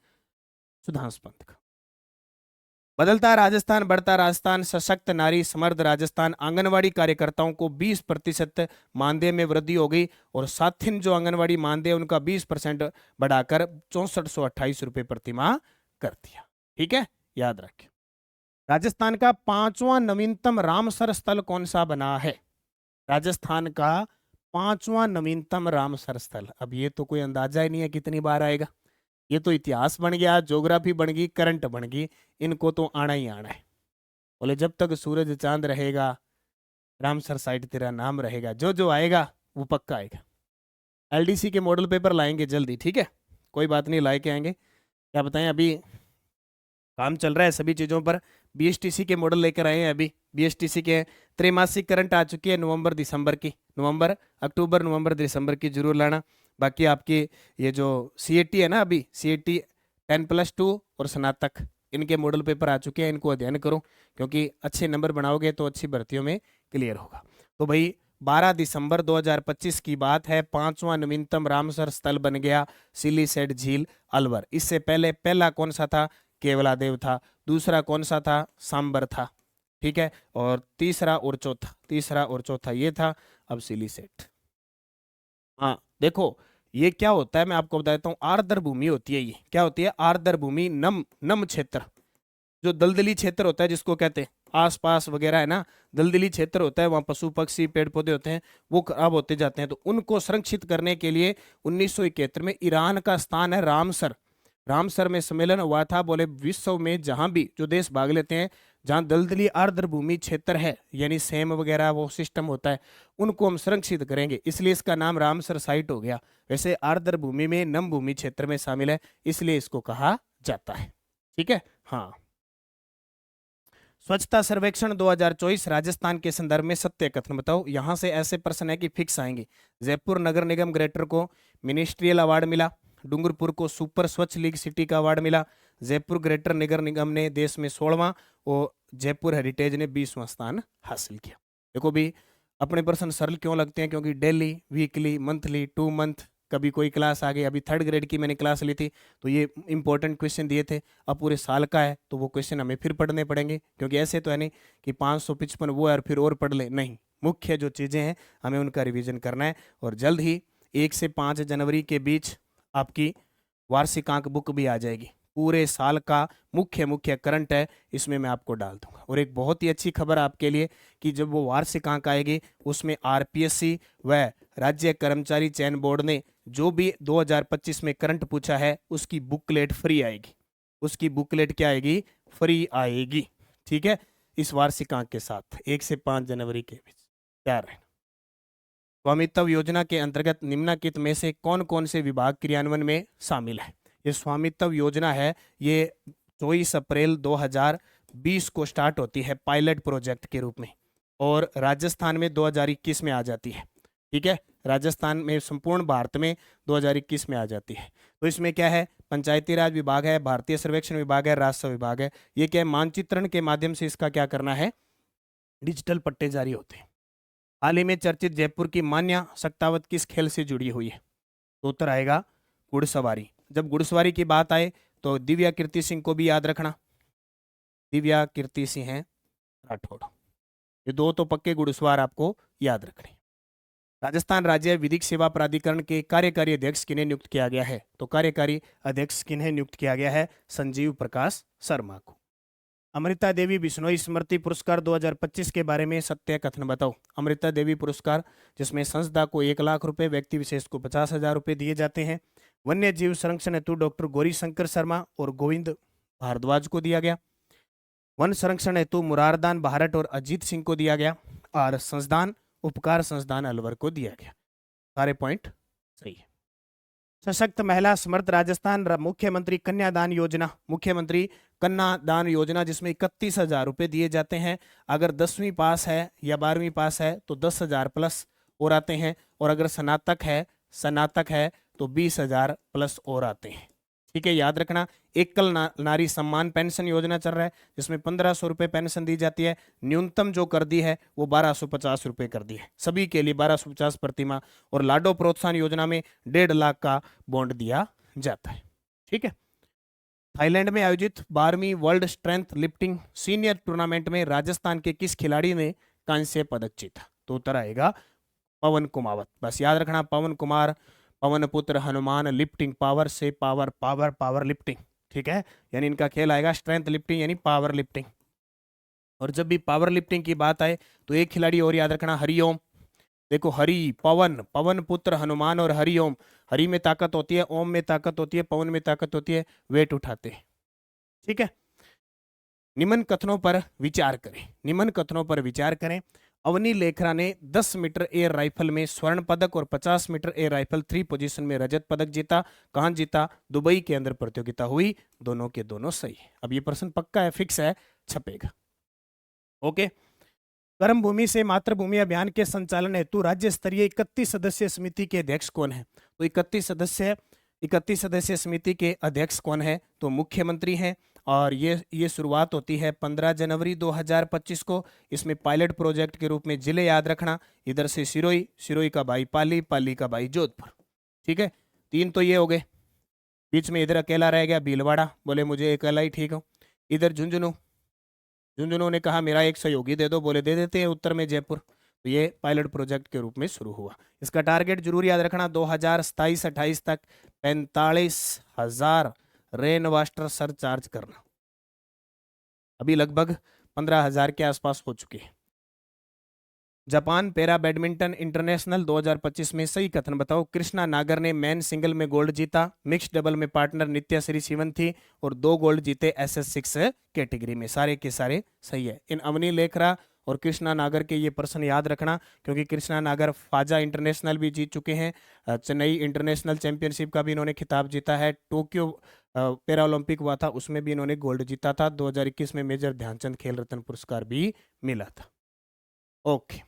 सुधांश पंत का। बदलता राजस्थान बढ़ता राजस्थान, सशक्त नारी समर्थ राजस्थान। आंगनवाड़ी कार्यकर्ताओं को 20% मानदेय में वृद्धि हो गई, और साथिन जो आंगनवाड़ी मानदेय उनका 20% बढ़ाकर 6428 रुपए प्रतिमाह कर दिया। ठीक है, याद रखें। राजस्थान का 5वां नवीनतम रामसर स्थल कौन सा बना है? राजस्थान का 5वां नवीनतम रामसर स्थल। अब ये तो कोई अंदाजा ही नहीं है कितनी बार आएगा। ये तो इतिहास बन गया, ज्योग्राफी बन गई, करंट बन गई, इनको तो आना ही आना है। बोले जब तक सूरज चांद रहेगा रामसर साइड तेरा नाम रहेगा। जो जो आएगा वो पक्का आएगा। LDC के मॉडल पेपर लाएंगे जल्दी। ठीक है, कोई बात नहीं, लाए के आएंगे। क्या बताएं, अभी काम चल रहा है सभी चीज़ों पर। BSTC के मॉडल लेकर आए हैं अभी। BSTC के त्रैमासिक करंट आ चुकी है नवंबर दिसंबर की, अक्टूबर नवंबर दिसंबर की जरूर लाना। बाकी आपकी ये जो CAT है ना, अभी CAT 10+2 और स्नातक इनके मॉडल पेपर आ चुके हैं, इनको अध्ययन करो क्योंकि अच्छे नंबर बनाओगे तो अच्छी भर्तियों में क्लियर होगा। तो भाई 12 दिसंबर 2025 की बात है, 5वां नवीनतम रामसर स्थल बन गया सिलीसेट झील अलवर। इससे पहले पहला कौन सा था? केवलादेव था। दूसरा कौन सा था? सांबर था। ठीक है, और तीसरा और चौथा ये था। अब सिलीसेट। हाँ देखो, ये क्या होता है मैं आपको बता देता हूँ। आर्द्र भूमि होती है, ये क्या होती है? आर्द्र भूमि, नम नम क्षेत्र। जो दलदली क्षेत्र होता है जिसको कहते हैं आसपास वगैरह है ना, दलदली क्षेत्र होता है, वहाँ पशु पक्षी पेड़ पौधे होते हैं, वो खराब होते जाते हैं। तो उनको संरक्षित करने के लिए 1971 में ईरान का स्थान है रामसर। रामसर में सम्मेलन हुआ था। बोले विश्व में जहां भी जो देश भाग लेते हैं, जहां दलदली आर्द्र भूमि क्षेत्र है, यानी सेम वगैरह वो सिस्टम होता है, उनको हम संरक्षित करेंगे, इसलिए इसका नाम रामसर साइट हो गया। वैसे आर्द्र भूमि में नम भूमि क्षेत्र में शामिल है, इसलिए इसको कहा जाता है। ठीक है, हाँ। स्वच्छता सर्वेक्षण 2024 राजस्थान के संदर्भ में सत्य कथन बताओ। यहां से ऐसे प्रश्न है कि फिक्स आएंगे। जयपुर नगर निगम ग्रेटर को मिनिस्ट्रियल अवार्ड मिला। डूंगरपुर को सुपर स्वच्छ लीग सिटी का अवार्ड मिला। जयपुर ग्रेटर नगर निगम ने देश में 16वां और जयपुर हेरिटेज ने 20वां स्थान हासिल किया। देखो भी, अपने प्रश्न सरल क्यों लगते हैं? क्योंकि डेली, वीकली, मंथली, 2 मंथ, कभी कोई क्लास आ गई। अभी 3rd ग्रेड की मैंने क्लास ली थी तो ये इंपॉर्टेंट क्वेश्चन दिए थे। अब पूरे साल का है तो वो क्वेश्चन हमें फिर पढ़ने पड़ेंगे, क्योंकि ऐसे तो है नहीं कि 555 वो है और फिर और पढ़ ले, नहीं। मुख्य जो चीज़ें हैं हमें उनका रिवीजन करना है। और जल्द ही 1 से 5 जनवरी के बीच आपकी वार्षिकांक बुक भी आ जाएगी। पूरे साल का मुख्य करंट है, इसमें मैं आपको डाल दूंगा। और एक बहुत ही अच्छी खबर आपके लिए कि जब वो वार्षिकांक आएगी उसमें आरपीएससी व राज्य कर्मचारी चयन बोर्ड ने जो भी 2025 में करंट पूछा है उसकी बुकलेट फ्री आएगी। उसकी बुकलेट क्या आएगी? फ्री आएगी। ठीक है, इस वार्षिकांक के साथ 1 से 5 जनवरी के बीच तैयार है। स्वामित्व योजना के अंतर्गत निम्नलिखित में से कौन कौन से विभाग क्रियान्वयन में शामिल है? ये स्वामित्व योजना है, ये 24 अप्रैल 2020 को स्टार्ट होती है पायलट प्रोजेक्ट के रूप में, और राजस्थान में 2021 में आ जाती है। ठीक है, राजस्थान में, संपूर्ण भारत में 2021 में आ जाती है। तो इसमें क्या है? पंचायती राज विभाग है, भारतीय सर्वेक्षण विभाग है, राजस्व विभाग है। ये क्या है? मानचित्रण के माध्यम से इसका क्या करना है? डिजिटल पट्टे जारी होते हैं। हाल ही में चर्चित जयपुर की मान्या शक्तावत किस खेल से जुड़ी हुई है? तो उत्तर आएगा घुड़सवारी। जब घुड़सवारी की बात आए तो दिव्या कीर्ति सिंह को भी याद रखना। दिव्या कीर्ति सिंह हैं राठौड़। ये 2 तो पक्के घुड़सवार आपको याद रखने। राजस्थान राज्य विधिक सेवा प्राधिकरण के कार्यकारी अध्यक्ष किन्हें नियुक्त किया गया है? तो कार्यकारी अध्यक्ष किन्हें नियुक्त किया गया है? संजीव प्रकाश शर्मा को। अमृता देवी बिश्नोई स्मृति पुरस्कार 2025 के बारे में सत्य कथन बताओ। अमृता देवी पुरस्कार, जिसमें संस्था को 1 लाख रुपए, व्यक्ति विशेष को 50,000 रुपए दिए जाते हैं। वन्य जीव संरक्षण हेतु डॉक्टर गौरी शंकर शर्मा और गोविंद भारद्वाज को दिया गया। वन संरक्षण हेतु मुरारदान भारत और अजीत सिंह को दिया गया। और संस्थान उपकार संस्थान अलवर को दिया गया। सारे पॉइंट सही है। सशक्त महिला समर्थ राजस्थान मुख्यमंत्री कन्यादान योजना, मुख्यमंत्री कन्यादान योजना, जिसमें 31,000 रुपए दिए जाते हैं। अगर 10वीं पास है या 12वीं पास है तो 10,000 प्लस और आते हैं, और अगर स्नातक है तो 20,000 प्लस और आते हैं। ठीक है, याद रखना। एकल नारी सम्मान पेंशन योजना चल रहा है, जिसमें 1,500 रुपए पेंशन दी जाती है। न्यूनतम जो कर दी है वो 1,250 रुपए कर दी है, सभी के लिए 1,250 प्रतिमाह। और लाडो प्रोत्साहन योजना में 1.5 लाख का बॉन्ड दिया जाता है। ठीक है। थाईलैंड में आयोजित 12वीं world strength lifting senior tournament में राजस्थान के किस खिलाड़ी ने कांस्य पदक जीता? तो उत्तर आएगा पवन कुमावत। बस याद रखना, पवन कुमार, पवन पुत्र हनुमान, लिफ्टिंग पावर से पावर लिफ्टिंग। ठीक है, यानी इनका खेल आएगा स्ट्रेंथ लिफ्टिंग यानी पावर लिफ्टिंग। और जब भी पावर लिफ्टिंग की बात आए तो एक खिलाड़ी और याद रखना, हरिओम। देखो, हरि, पवन पुत्र हनुमान और हरिओम। हरि में ताकत होती है, ओम में ताकत होती है, पवन में ताकत होती है, वेट उठाते हैं। ठीक है। निम्न कथनों पर विचार करें। अवनी लेखरा ने 10 मीटर एयर राइफल में स्वर्ण पदक और 50 मीटर एयर राइफल 3 पोजीशन में रजत पदक जीता। कहां जीता? दुबई के अंदर प्रतियोगिता हुई। दोनों के दोनों सही है। अब ये प्रश्न पक्का है, फिक्स है, छपेगा। ओके। कर्म भूमि से मातृभूमि अभियान के संचालन हेतु राज्य स्तरीय 31 सदस्यीय समिति के अध्यक्ष कौन है? तो 31 सदस्यीय समिति के अध्यक्ष कौन है? तो मुख्यमंत्री हैं। और ये शुरुआत होती है 15 जनवरी 2025 को। इसमें पायलट प्रोजेक्ट के रूप में जिले याद रखना, इधर से सिरोही, सिरोही का भाई पाली, पाली का भाई जोधपुर। ठीक है, 3 तो ये हो गए। बीच में इधर अकेला रह गया भीलवाड़ा, बोले मुझे अकेला ही ठीक हो। इधर झुंझुनू, झुंझुनू ने कहा मेरा एक सहयोगी दे दो, बोले दे देते हैं, उत्तर में जयपुर। तो ये पायलट प्रोजेक्ट के रूप में शुरू हुआ। इसका टारगेट जरूर याद रखना 2027-28 तक 45,000 रेन वाटर सरचार्ज करना। अभी लगभग 15,000 के आसपास हो चुके हैं। जापान पैरा बैडमिंटन इंटरनेशनल 2025 में सही कथन बताओ। कृष्णा नागर ने मेन सिंगल में गोल्ड जीता, मिक्स डबल में पार्टनर नित्या श्री शिवन थी और 2 गोल्ड जीते SS6 कैटेगरी में। सारे के सारे सही है। इन अवनी लेखरा और कृष्णा नागर के ये प्रश्न याद रखना, क्योंकि कृष्णा नागर फाजा इंटरनेशनल भी जीत चुके हैं। चेन्नई इंटरनेशनल चैंपियनशिप का भी इन्होंने खिताब जीता है। टोक्यो पैरा ओलंपिक हुआ था, उसमें भी इन्होंने गोल्ड जीता था। 2021 में मेजर ध्यानचंद खेल रत्न पुरस्कार भी मिला था। ओके,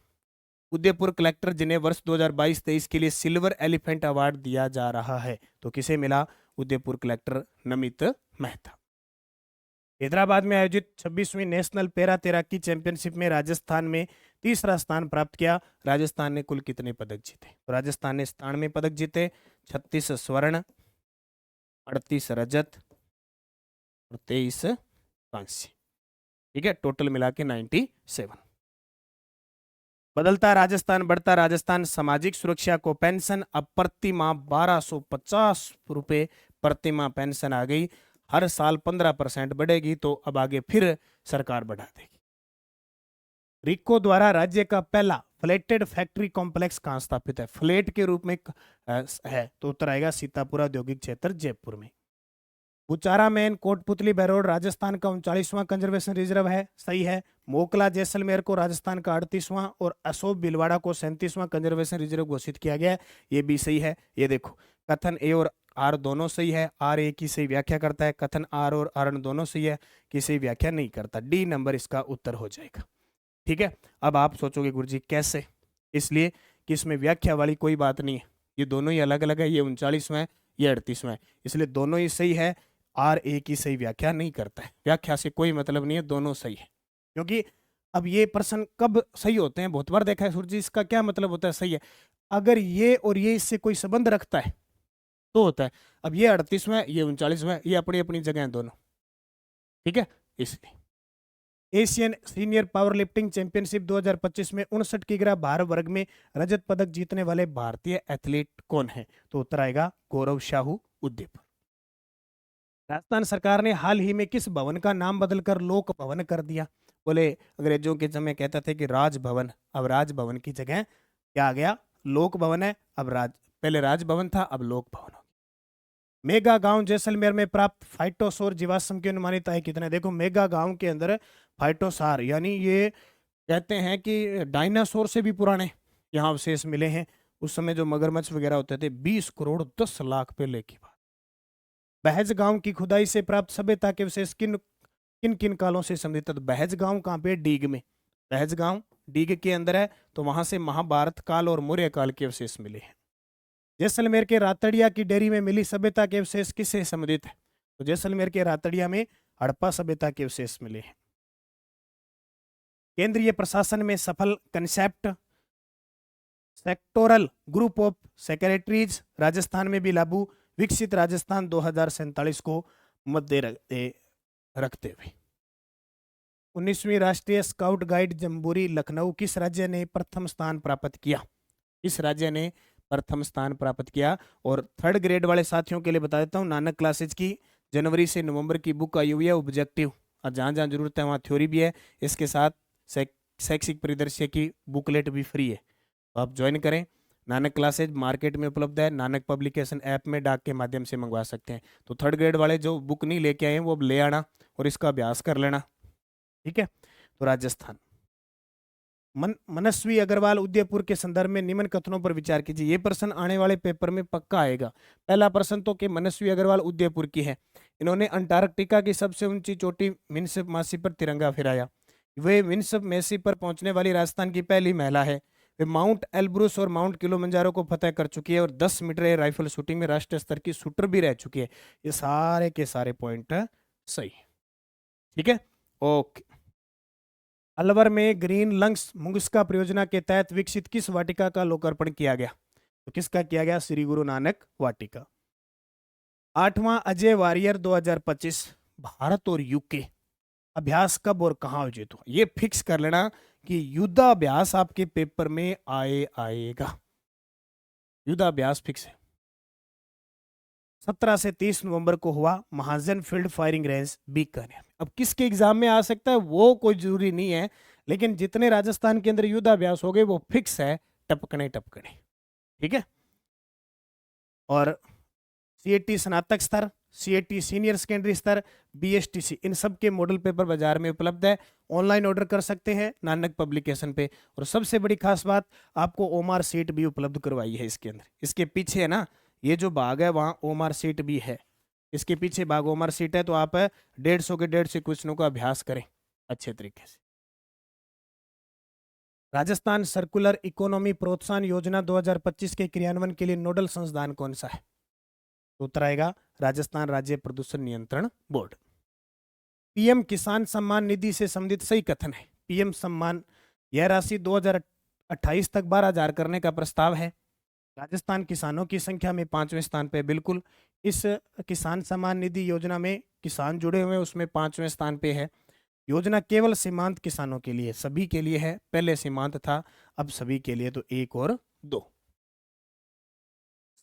उदयपुर कलेक्टर जिन्हें वर्ष 2022-23 के लिए सिल्वर एलिफेंट अवार्ड दिया जा रहा है, तो किसे मिला? उदयपुर कलेक्टर नमित मेहता। हैदराबाद में आयोजित 26वीं नेशनल पैरा तैराकी चैंपियनशिप में राजस्थान में तीसरा स्थान प्राप्त किया। राजस्थान ने कुल कितने पदक जीते? तो राजस्थान ने 97 पदक जीते, 36 स्वर्ण, 38 रजत और 23 कांस्य। ठीक है, टोटल मिला के 97। बदलता राजस्थान बढ़ता राजस्थान, सामाजिक सुरक्षा को पेंशन अब प्रति माह 1250 रुपए प्रति माह पेंशन आ गई। हर साल 15% बढ़ेगी, तो अब आगे फिर सरकार बढ़ा देगी। रिको द्वारा राज्य का पहला फ्लेटेड फैक्ट्री कॉम्प्लेक्स कहां स्थापित है? फ्लेट के रूप में है, तो उत्तर आएगा सीतापुर औद्योगिक क्षेत्र जयपुर में। बुचारा मेन कोटपुतली बहरोड राजस्थान का 39वां कंजर्वेशन रिजर्व है, सही है। मोकला जैसलमेर को राजस्थान का 38वां और असोब भीलवाड़ा को 37वां कंजर्वेशन रिजर्व घोषित किया गया है, ये भी सही है। ये देखो, कथन ए और आर दोनों सही है। आर ए की सही व्याख्या करता है, कथन आर और आर दोनों सही है, कि सही व्याख्या नहीं करता। डी नंबर इसका उत्तर हो जाएगा। ठीक है, अब आप सोचोगे गुरुजी कैसे? इसलिए कि इसमें व्याख्या वाली कोई बात नहीं है, ये दोनों ही अलग अलग है। ये 39वां है, ये 38वां है, इसलिए दोनों ही सही है। आर ए की सही व्याख्या नहीं करता है, व्याख्या से कोई मतलब नहीं है, दोनों सही है। क्योंकि अब ये प्रश्न कब सही होते हैं, बहुत बार देखा है सूर्य जी, इसका क्या मतलब होता है सही है? अगर ये और ये इससे कोई संबंध रखता है तो होता है। अब ये 38वां है, ये 39वां है, ये अपनी अपनी जगह है दोनों। ठीक है, इसलिए Asian senior power lifting championship 2025 में 59 किग्रा भार वर्ग में रजत पदक जीतने वाले भारतीय एथलीट कौन है? तो उत्तर आएगा गौरव शाहू, उदयपुर। राजस्थान सरकार ने हाल ही में किस भवन का नाम बदलकर लोक भवन कर दिया? बोले अंग्रेजों के समय कहते थे कि राजभवन, अब राजभवन की जगह क्या आ गया? लोक भवन है। अब पहले राजभवन था, अब लोक भवन हो गया। मेगा गांव जैसलमेर में प्राप्त फाइटोसोर जीवाश्म की अनुमानित आयु कितना है? देखो, मेगा गांव के अंदर फाइटोसार यानी ये कहते हैं कि डायनासोर से भी पुराने यहाँ अवशेष मिले हैं। उस समय जो मगरमच्छ वगैरह होते थे, 20 करोड़ 10 लाख पहले की बात। बहज गांव की खुदाई से प्राप्त सभ्यता के अवशेष किन किन किन कालों से संबंधित? बहज गांव कहाँ पे? डीग में। बहज गांव डीग के अंदर है, तो वहां से महाभारत काल और मौर्य काल के अवशेष मिले हैं। जैसलमेर के रातड़िया की डेयरी में मिली सभ्यता के अवशेष किससे संबंधित है? तो जैसलमेर के रातड़िया में हड़प्पा सभ्यता के अवशेष मिले हैं। केंद्रीय प्रशासन में सफल concept sectoral group of secretaries Rajasthan में भी लागू। विकसित राजस्थान 2047 को मध्य रखते हुए 19वीं राष्ट्रीय स्काउट गाइड जम्बूरी लखनऊ किस राज्य ने प्रथम स्थान प्राप्त किया? इस राज्य ने प्रथम स्थान प्राप्त किया। और 3rd ग्रेड वाले साथियों के लिए बता देता हूँ, नानक क्लासेज की जनवरी से नवंबर की बुक आई हुई है ऑब्जेक्टिव, और जहाँ जहाँ जरूरत है वहाँ थ्योरी भी है। इसके साथ शैक्षिक परिदृश्य की बुकलेट भी फ्री है, तो आप ज्वाइन करें। नानक क्लासेज मार्केट में उपलब्ध है, नानक पब्लिकेशन ऐप में डाक के माध्यम से मंगवा सकते हैं। तो 3rd ग्रेड वाले जो बुक नहीं लेके आए हैं वो अब ले आना और इसका अभ्यास कर लेना। ठीक है, तो राजस्थान। मनस्वी अग्रवाल उदयपुर के संदर्भ में निम्न कथनों पर विचार कीजिए। ये प्रश्न आने वाले पेपर में पक्का आएगा। पहला प्रश्न तो कि मनस्वी अग्रवाल उदयपुर की है, इन्होंने अंटार्कटिका की सबसे ऊंची चोटी विंडसप मासी पर तिरंगा फहराया। वे विंडसप मेसी पर पहुंचने वाली राजस्थान की पहली महिला है। वे माउंट एल्ब्रुस और माउंट किलोमंजारो को फतेह कर चुकी है और 10 मीटर एयर राइफल शूटिंग में राष्ट्रीय स्तर की शूटर भी रह चुकी है। ये सारे के सारे पॉइंट सही है। ठीक है, ओके। अलवर में ग्रीन लंग्स मुंगस्का परियोजना के तहत विकसित किस वाटिका का लोकार्पण किया गया? तो किसका किया गया? श्री गुरु नानक वाटिका। 8वां अजय वारियर 2025 भारत और यूके अभ्यास कब और कहां आयोजित हुआ? ये फिक्स कर लेना कि युद्धाभ्यास आपके पेपर में आएगा। युद्धाभ्यास फिक्स है। 17 से 30 नवंबर को हुआ, महाजन फील्ड फायरिंग रेंज बीकानेर। अब किसके एग्जाम में आ सकता है वो कोई जरूरी नहीं है, लेकिन जितने राजस्थान के अंदर युद्धाभ्यास हो गए वो फिक्स है, टपकने टपकने। ठीक है। और सीएटी स्नातक स्तर, सीएटी सीनियर सेकेंडरी स्तर, बीएसटीसी, इन सब के मॉडल पेपर बाजार में उपलब्ध है। ऑनलाइन ऑर्डर कर सकते हैं नानक पब्लिकेशन पे। और सबसे बड़ी खास बात, आपको ओमार सीट भी उपलब्ध करवाई है इसके अंदर। इसके पीछे है ना, ये जो भाग है वहाँ ओमार सीट भी है, इसके पीछे भाग ओमार सीट है। तो आप 150 के 150 क्वेश्चनों का अभ्यास करें अच्छे तरीके से। राजस्थान सर्कुलर इकोनॉमी प्रोत्साहन योजना 2025 के क्रियान्वयन के लिए नोडल संस्थान कौन सा है? तो उत्तर आएगा राजस्थान राज्य प्रदूषण नियंत्रण बोर्ड। पीएम किसान सम्मान निधि से संबंधित सही कथन है। पीएम सम्मान, यह राशि 2028 तक 12,000 करने का प्रस्ताव है। राजस्थान किसानों की संख्या में 5वें स्थान पे। बिल्कुल, इस किसान सम्मान निधि योजना में किसान जुड़े हुए हैं, उसमें 5वें स्थान पे है। योजना केवल सीमांत किसानों के लिए, सभी के लिए है। पहले सीमांत था, अब सभी के लिए। तो 1 और 2।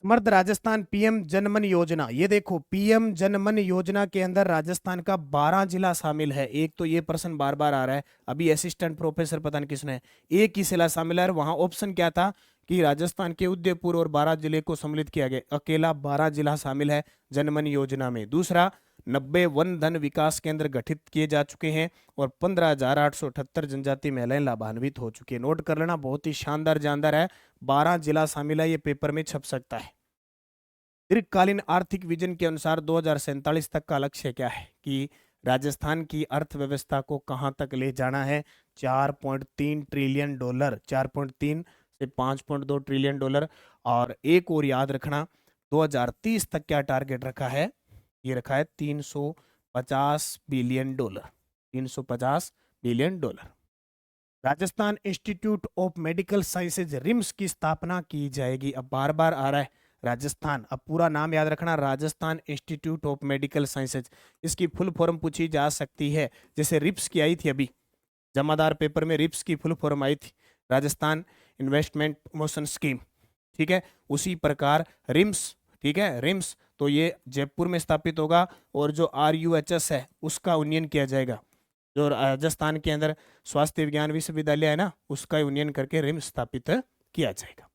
समर्थ राजस्थान पीएम जनमन योजना, ये देखो पीएम जनमन योजना के अंदर राजस्थान का 12 जिला शामिल है। एक तो ये प्रश्न बार बार आ रहा है, अभी असिस्टेंट प्रोफेसर पता नहीं किसने, एक ही जिला शामिल है। वहां ऑप्शन क्या था कि राजस्थान के उदयपुर और 12 जिले को सम्मिलित किया गया, अकेला 12 जिला शामिल है जनमन योजना में। दूसरा, 90 वन धन विकास केंद्र गठित किए जा चुके हैं और 15,878 जनजाति महिलाएं लाभान्वित हो चुकी है। नोट कर लेना, बहुत ही शानदार जानदार है। 12 जिला शामिल है, ये पेपर में छप सकता है। दीर्घकालीन आर्थिक विजन के अनुसार 2047 तक का लक्ष्य क्या है कि राजस्थान की अर्थव्यवस्था को कहां तक ले जाना है? 4.3 ट्रिलियन डॉलर, 4.3 से 5.2 ट्रिलियन डॉलर। और एक और याद रखना, 2030 तक क्या टारगेट रखा है? ये रखा है 350 billion dollar, 350 billion dollar. Rajasthan Institute of Medical Sciences RIMS की स्थापना की जाएगी। अब बार बार आ रहा है राजस्थान, अब पूरा नाम याद रखना, Rajasthan Institute of Medical sciences. इसकी फुल फॉर्म पूछी जा सकती है, जैसे रिप्स की आई थी अभी जमादार पेपर में, रिप्स की फुल फॉर्म आई थी, राजस्थान इन्वेस्टमेंट प्रमोशन स्कीम। ठीक है, उसी प्रकार रिम्स, ठीक है, रिम्स तो ये जयपुर में स्थापित होगा। और जो RUHS है उसका यूनियन किया जाएगा। जो राजस्थान के अंदर स्वास्थ्य विज्ञान विश्वविद्यालय है ना, उसका यूनियन करके रिम्स स्थापित किया जाएगा।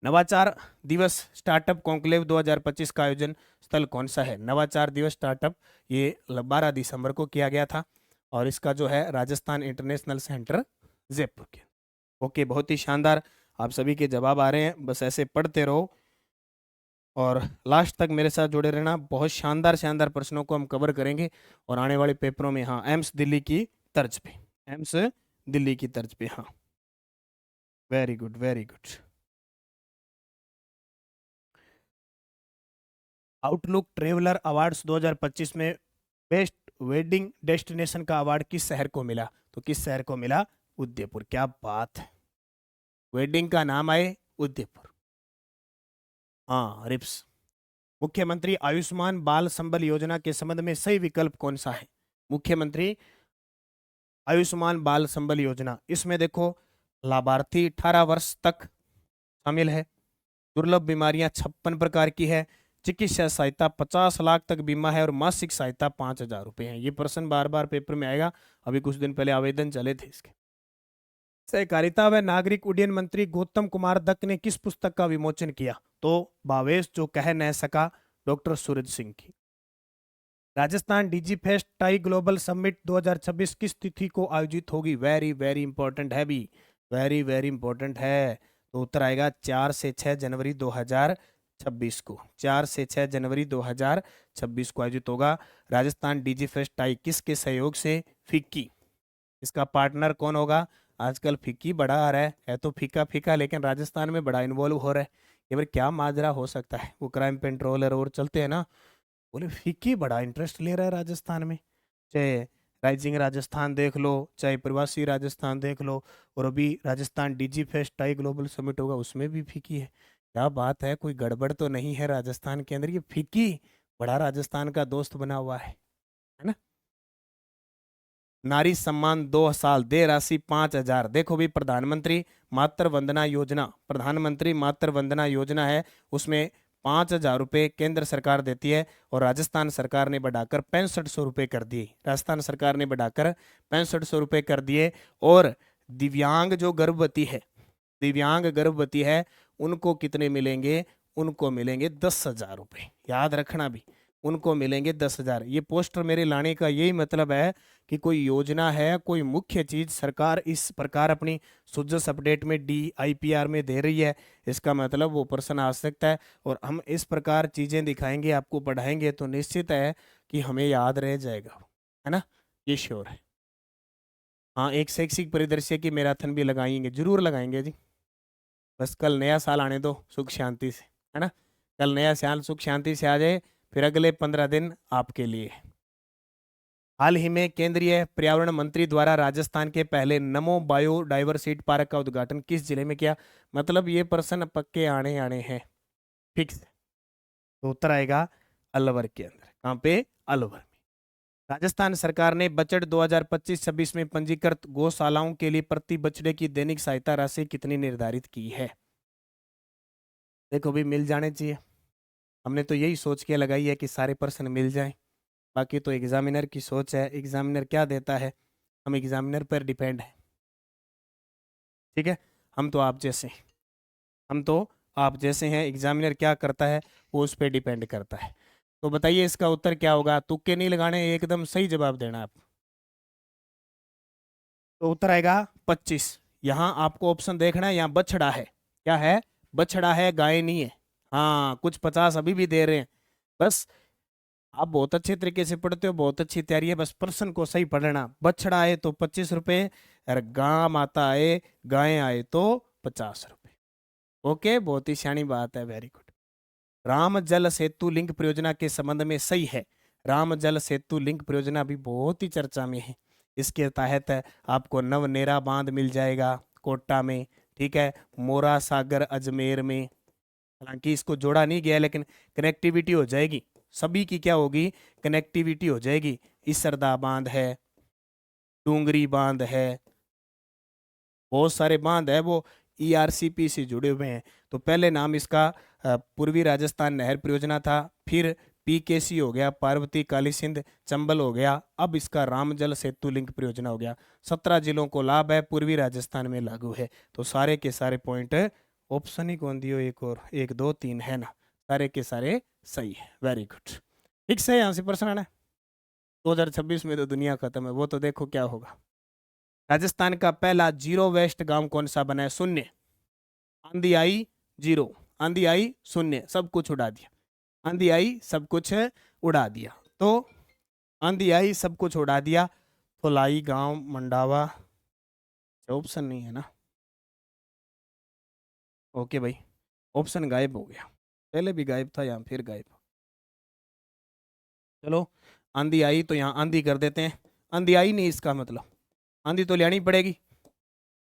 नवाचार दिवस स्टार्टअप कॉन्क्लेव 2025 का आयोजन स्थल कौन सा है? नवाचार दिवस स्टार्टअप ये 12 दिसंबर को किया गया था और इसका जो है राजस्थान इंटरनेशनल सेंटर जयपुर के। ओके, बहुत ही शानदार, आप सभी के जवाब आ रहे हैं, बस ऐसे पढ़ते रहो और लास्ट तक मेरे साथ जुड़े रहना। बहुत शानदार शानदार प्रश्नों को हम कवर करेंगे और आने वाले पेपरों में, हाँ, एम्स दिल्ली की तर्ज पे, एम्स दिल्ली की तर्ज पे, हाँ, very good very good. Outlook traveller awards 2025 में बेस्ट वेडिंग डेस्टिनेशन का अवार्ड किस शहर को मिला? तो किस शहर को मिला? उदयपुर। क्या बात है, वेडिंग का नाम आए उदयपुर। हाँ, रिप्स। मुख्यमंत्री आयुष्मान बाल संबल योजना के संबंध में सही विकल्प कौन सा है? मुख्यमंत्री आयुष्मान बाल संबल योजना, इसमें देखो लाभार्थी 18 वर्ष तक शामिल है, दुर्लभ बीमारियां 56 प्रकार की है, चिकित्सा सहायता 50 लाख तक बीमा है और मासिक सहायता 5,000 रुपए है। ये प्रश्न बार बार पेपर में आएगा, अभी कुछ दिन पहले आवेदन चले थे इसके। सहकारिता व नागरिक उड्डयन मंत्री गौतम कुमार दत्त ने किस पुस्तक का विमोचन किया? तो भावेश जो कह न सका, डॉक्टर सूरज सिंह की। राजस्थान डिजी फेस्ट टाई ग्लोबल समिट 2026 किस तिथि को आयोजित होगी? वेरी वेरी इंपॉर्टेंट है भी, वेरी वेरी इंपॉर्टेंट है। तो उत्तर आएगा 4 से 6 जनवरी 2026 को, 4 से 6 जनवरी 2026 को आयोजित होगा। राजस्थान डिजी फेस्ट टाई किसके सहयोग से? फिक्की। इसका पार्टनर कौन होगा? आजकल फिक्की बड़ा आ रहा है तो फीका फीका, लेकिन राजस्थान में बड़ा इन्वॉल्व हो रहा है। ये बार क्या माजरा हो सकता है? वो क्राइम पेट्रोलर और चलते हैं ना, बोले फिक्की बड़ा इंटरेस्ट ले रहा है राजस्थान में। चाहे राइजिंग राजस्थान देख लो, चाहे प्रवासी राजस्थान देख लो, और अभी Rajasthan DG fest tie global summit होगा उसमें भी फीकी है। क्या बात है, कोई गड़बड़ तो नहीं है राजस्थान के अंदर? ये फीकी बड़ा राजस्थान का दोस्त बना हुआ है ना। नारी सम्मान 2 साल दे राशि 5,000। देखो भी प्रधानमंत्री मातृ वंदना योजना, प्रधानमंत्री मातृ वंदना योजना है, उसमें 5,000 रुपये केंद्र सरकार देती है और राजस्थान सरकार ने बढ़ाकर 6500 रुपये कर दिए। राजस्थान सरकार ने बढ़ाकर 6500 रुपये कर दिए। और दिव्यांग जो गर्भवती है, दिव्यांग गर्भवती है, उनको कितने मिलेंगे? उनको मिलेंगे 10,000 रुपये। याद रखना भी, उनको मिलेंगे 10,000। ये पोस्टर मेरे लाने का यही मतलब है कि कोई योजना है, कोई मुख्य चीज सरकार इस प्रकार अपनी सुजस अपडेट में DIPR में दे रही है, इसका मतलब वो पर्सन आ सकता है। और हम इस प्रकार चीजें दिखाएंगे, आपको पढ़ाएंगे, तो निश्चित है कि हमें याद रह जाएगा, है ना, ये श्योर है। हाँ, एक शैक्षिक परिदृश्य की मैराथन भी लगाएंगे, जरूर लगाएंगे जी। बस कल नया साल आने दो सुख शांति से, है ना। कल नया साल सुख शांति से आ जाए, फिर अगले 15 दिन आपके लिए। हाल ही में केंद्रीय पर्यावरण मंत्री द्वारा राजस्थान के पहले नमो बायोडाइवर्सिटी पार्क का उद्घाटन किस जिले में किया? मतलब ये प्रश्न पक्के आने आने हैं, फिक्स। तो उत्तर आएगा अलवर के अंदर। कहाँ पे? अलवर में। राजस्थान सरकार ने बजट 2025-26 में पंजीकृत गौशालाओं के लिए प्रति बछड़े की दैनिक सहायता राशि कितनी निर्धारित की है? देखो भी मिल जाने चाहिए, हमने तो यही सोच के लगाई है कि सारे प्रश्न मिल जाएं। बाकी तो एग्जामिनर की सोच है, एग्जामिनर क्या देता है, हम एग्जामिनर पर डिपेंड है। ठीक है, हम तो आप जैसे हैं, हम तो आप जैसे हैं, एग्जामिनर क्या करता है वो उस पर डिपेंड करता है। तो बताइए इसका उत्तर क्या होगा? तुक्के नहीं लगाने, एकदम सही जवाब देना आप। तो उत्तर आएगा 25। यहाँ आपको ऑप्शन देखना है, यहाँ बछड़ा है। क्या है? बछड़ा है, गाय नहीं है। हाँ, कुछ 50 अभी भी दे रहे हैं। बस आप बहुत अच्छे तरीके से पढ़ते हो, बहुत अच्छी तैयारी है, बस प्रश्न को सही पढ़ना। बछड़ा आए तो 25 रुपये, और गां माता आए, गाय आए तो 50 रुपये। ओके, बहुत ही सियानी बात है, वेरी गुड। राम जल सेतु लिंक परियोजना के संबंध में सही है। राम जल सेतु लिंक परियोजना भी बहुत ही चर्चा में है। इसके तहत आपको नवनेरा बांध मिल जाएगा कोटा में, ठीक है, मोरा सागर अजमेर में। हालांकि इसको जोड़ा नहीं गया, लेकिन कनेक्टिविटी हो जाएगी सभी की। क्या होगी? कनेक्टिविटी हो जाएगी। इसरदा बांध है, डूंगरी बांध है, बहुत सारे बांध है, वो ERCP से जुड़े हुए हैं। तो पहले नाम इसका पूर्वी राजस्थान नहर परियोजना था, फिर PKC हो गया, पार्वती काली सिंध चंबल हो गया, अब इसका राम जल सेतु लिंक परियोजना हो गया। 17 जिलों को लाभ है, पूर्वी राजस्थान में लागू है। तो सारे के सारे पॉइंट, ऑप्शन ही कौन दियो, एक और 1 2 3 है ना, सारे के सारे सही है, वेरी गुड। ठीक से यहाँ से प्रश्न आना है। 2026 में तो दुनिया खत्म है, वो तो देखो क्या होगा। राजस्थान का पहला जीरो वेस्ट गांव कौन सा बना है? शून्य, आंधी आई जीरो, आंधी आई शून्य, सब कुछ उड़ा दिया। आंधी आई सब कुछ उड़ा दिया, तो आंधी आई सब कुछ उड़ा दिया। थोलाई गांव मंडावा, ऑप्शन नहीं है ना। ओके भाई, ऑप्शन गायब हो गया, पहले भी गायब था, यहाँ फिर गायब। चलो, आंधी आई तो यहाँ आंधी कर देते हैं। आंधी आई नहीं, इसका मतलब आंधी तो लानी पड़ेगी,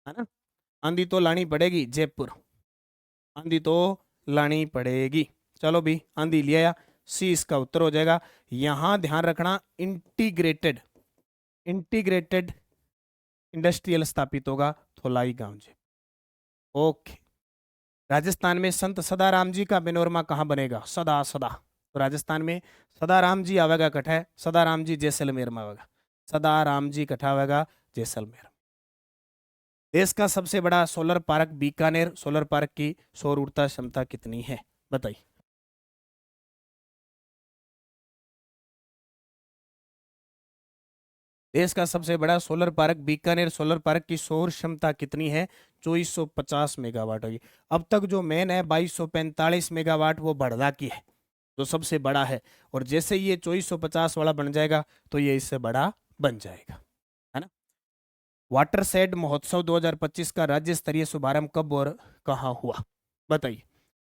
है ना। आंधी तो लानी पड़ेगी, जयपुर आंधी तो लानी पड़ेगी। चलो भी, आंधी लिया, सी इसका उत्तर हो जाएगा। यहां ध्यान रखना, इंटीग्रेटेड, इंटीग्रेटेड इंडस्ट्रियल स्थापित होगा थोलाई गांव जी। ओके। राजस्थान में संत सदाराम जी का पेनोरमा कहाँ बनेगा? सदा सदा, तो राजस्थान में सदाराम जी आवेगा कठ है, सदाराम जी जैसलमेर में आवेगा, सदाराम जी कठा आवेगा जैसलमेर। देश का सबसे बड़ा solar park Bikaner solar park की सौर ऊर्जा क्षमता कितनी है? बताइए। देश का सबसे बड़ा solar park Bikaner solar park की सौर क्षमता कितनी है? 2450 मेगावाट होगी। अब तक जो मेन है 2245 मेगावाट, वो बड़ला की है, जो सबसे बड़ा है। और जैसे ये 2450 वाला बन जाएगा तो ये इससे बड़ा बन जाएगा, है ना। वाटरशेड महोत्सव 2025 का राज्य स्तरीय शुभारंभ कब और कहाँ हुआ? बताइए।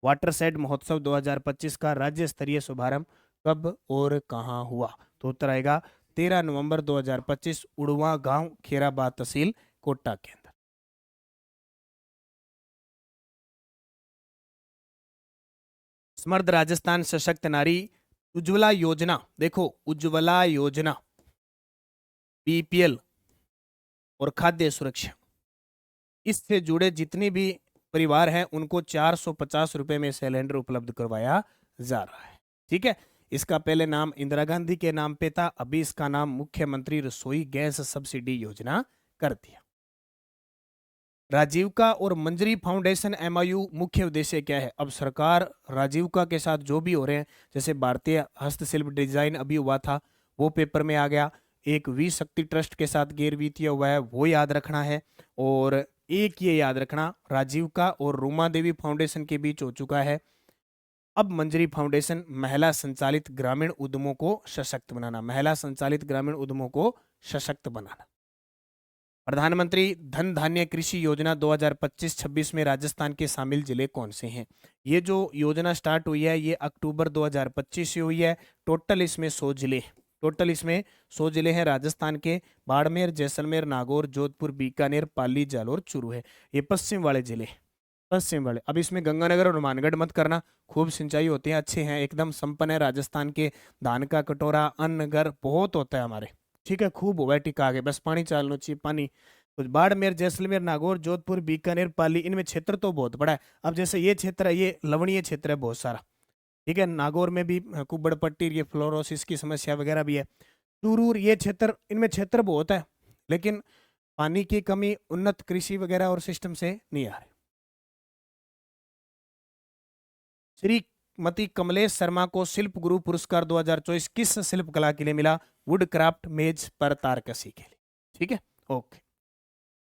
वाटरशेड महोत्सव 2025 का राज्य स्तरीय शुभारंभ कब और कहाँ हुआ? तो उत्तर आएगा 13 नवंबर 2025 उड़वा गांव, खैराबाद तहसील, कोटा के अंदर। समर्थ राजस्थान सशक्त नारी उज्ज्वला योजना, देखो उज्ज्वला योजना, बीपीएल और खाद्य सुरक्षा, इससे जुड़े जितने भी परिवार हैं उनको 450 रुपए में सिलेंडर उपलब्ध करवाया जा रहा है। ठीक है, इसका पहले नाम इंदिरा गांधी के नाम पे था, अभी इसका नाम मुख्यमंत्री रसोई गैस सब्सिडी योजना कर दिया। राजीविका और मंजरी फाउंडेशन एमओयू मुख्य उद्देश्य क्या है? अब सरकार राजीविका के साथ जो भी हो रहे हैं, जैसे भारतीय हस्तशिल्प डिजाइन अभी हुआ था वो पेपर में आ गया, एक वी शक्ति ट्रस्ट के साथ गैर वित्तीय हुआ है वो याद रखना है, और एक ये याद रखना राजीविका और रूमा देवी फाउंडेशन के बीच हो चुका है अब मंजरी फाउंडेशन, महिला संचालित ग्रामीण उद्यमों को सशक्त बनाना, महिला संचालित ग्रामीण उद्यमों को सशक्त बनाना। प्रधानमंत्री धन धान्य कृषि योजना 2025-26 में राजस्थान के शामिल जिले कौन से हैं? ये जो योजना स्टार्ट हुई है ये अक्टूबर 2025 से हुई है। टोटल इसमें 100 जिले हैं राजस्थान के, बाड़मेर, जैसलमेर, नागौर, जोधपुर, बीकानेर, पाली, जालौर, चूरू है। ये पश्चिम वाले जिले, पश्चिम वाले। अब इसमें गंगानगर और मानगढ़ मत करना, खूब सिंचाई होती है, अच्छे हैं, एकदम संपन्न है राजस्थान के, धान का कटोरा, अन्न घर बहुत होता है हमारे। ठीक है, खूब हुआ है टिका आगे, बस पानी चालना चाहिए, पानी। तो बाड़मेर, जैसलमेर, नागौर, जोधपुर, बीकानेर, पाली, इनमें क्षेत्र तो बहुत बड़ा है। अब जैसे ये क्षेत्र है, ये लवणीय क्षेत्र है बहुत सारा। ठीक है, नागौर में भी कुबड़ पट्टी, ये फ्लोरोसिस की समस्या वगैरह भी है। चूरूर, ये क्षेत्र, इनमें क्षेत्र बहुत है लेकिन पानी की कमी, उन्नत कृषि वगैरह और सिस्टम से नहीं आ रहे। श्रीमती कमलेश शर्मा को शिल्प गुरु पुरस्कार 2024 किस शिल्प कला के लिए मिला? वुड क्राफ्ट, मेज पर तारकसी के लिए। ठीक है, ओके।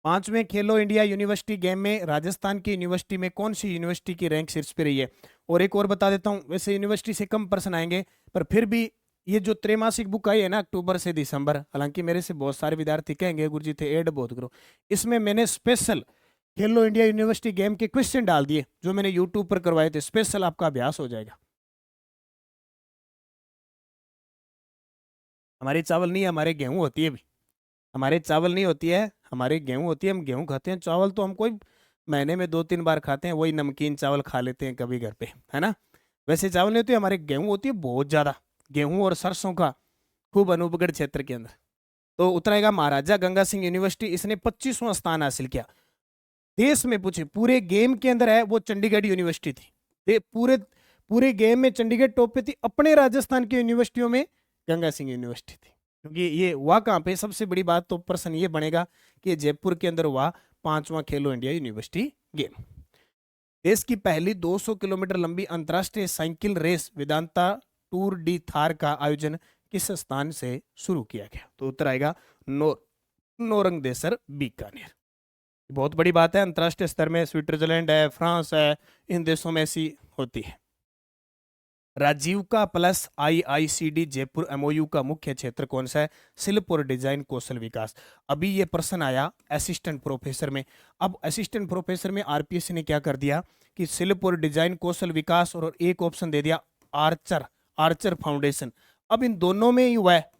5वें खेलो इंडिया यूनिवर्सिटी गेम में राजस्थान की यूनिवर्सिटी में कौन सी यूनिवर्सिटी की रैंक शीर्ष पे रही है? और एक और बता देता हूं, वैसे यूनिवर्सिटी से कम पर्सन आएंगे पर फिर भी ये जो त्रैमासिक बुक आई है ना अक्टूबर से दिसंबर, हालांकि मेरे से बहुत सारे विद्यार्थी कहेंगे गुरुजी थे ऐड बहुत करो, इसमें मैंने स्पेशल खेलो इंडिया यूनिवर्सिटी गेम के क्वेश्चन डाल दिए जो मैंने यूट्यूब पर करवाए थे, स्पेशल आपका अभ्यास हो जाएगा। हमारे चावल नहीं, हमारे गेहूं होती है भी, हमारे चावल नहीं होती है, हमारे गेहूं होती है, हम गेहूं खाते हैं, चावल तो हम कोई महीने में 2-3 बार खाते हैं, वही नमकीन चावल खा लेते हैं कभी घर पे, है ना। वैसे चावल नहीं होते, हमारे गेहूं होती है बहुत ज्यादा, गेहूं और सरसों का खूब अनूपगढ़ क्षेत्र के अंदर। तो उतराएगा महाराजा गंगा सिंह यूनिवर्सिटी, इसने 25वां स्थान हासिल किया देश में। पूछे पूरे गेम के अंदर है वो चंडीगढ़ यूनिवर्सिटी थी, पूरे पूरे गेम में चंडीगढ़ टॉप पे थी, अपने राजस्थान की यूनिवर्सिटियों में गंगा सिंह यूनिवर्सिटी थी। क्योंकि ये हुआ कहाँ पे, सबसे बड़ी बात तो प्रश्न ये बनेगा कि जयपुर के अंदर हुआ 5वां खेलो इंडिया यूनिवर्सिटी गेम। देश की पहली 200 किलोमीटर लंबी अंतर्राष्ट्रीय cycle race Vedanta Tour de Thar का आयोजन किस स्थान से शुरू किया गया? तो उत्तर आएगा नौरंगदेसर, बीकानेर। बहुत बड़ी बात है, अंतर्राष्ट्रीय स्तर में स्विट्जरलैंड है, फ्रांस है, इन देशों में ऐसी होती है। राजीविका प्लस आईआईसीडी जयपुर एमओयू का मुख्य क्षेत्र कौन सा है? शिल्प और डिजाइन कौशल विकास। अभी ये प्रश्न आया असिस्टेंट प्रोफेसर में। अब असिस्टेंट प्रोफेसर में आरपीएससी ने क्या कर दिया कि शिल्प और डिजाइन कौशल विकास, और एक ऑप्शन दे दिया आर्चर फाउंडेशन। अब इन दोनों में ही हुआ है,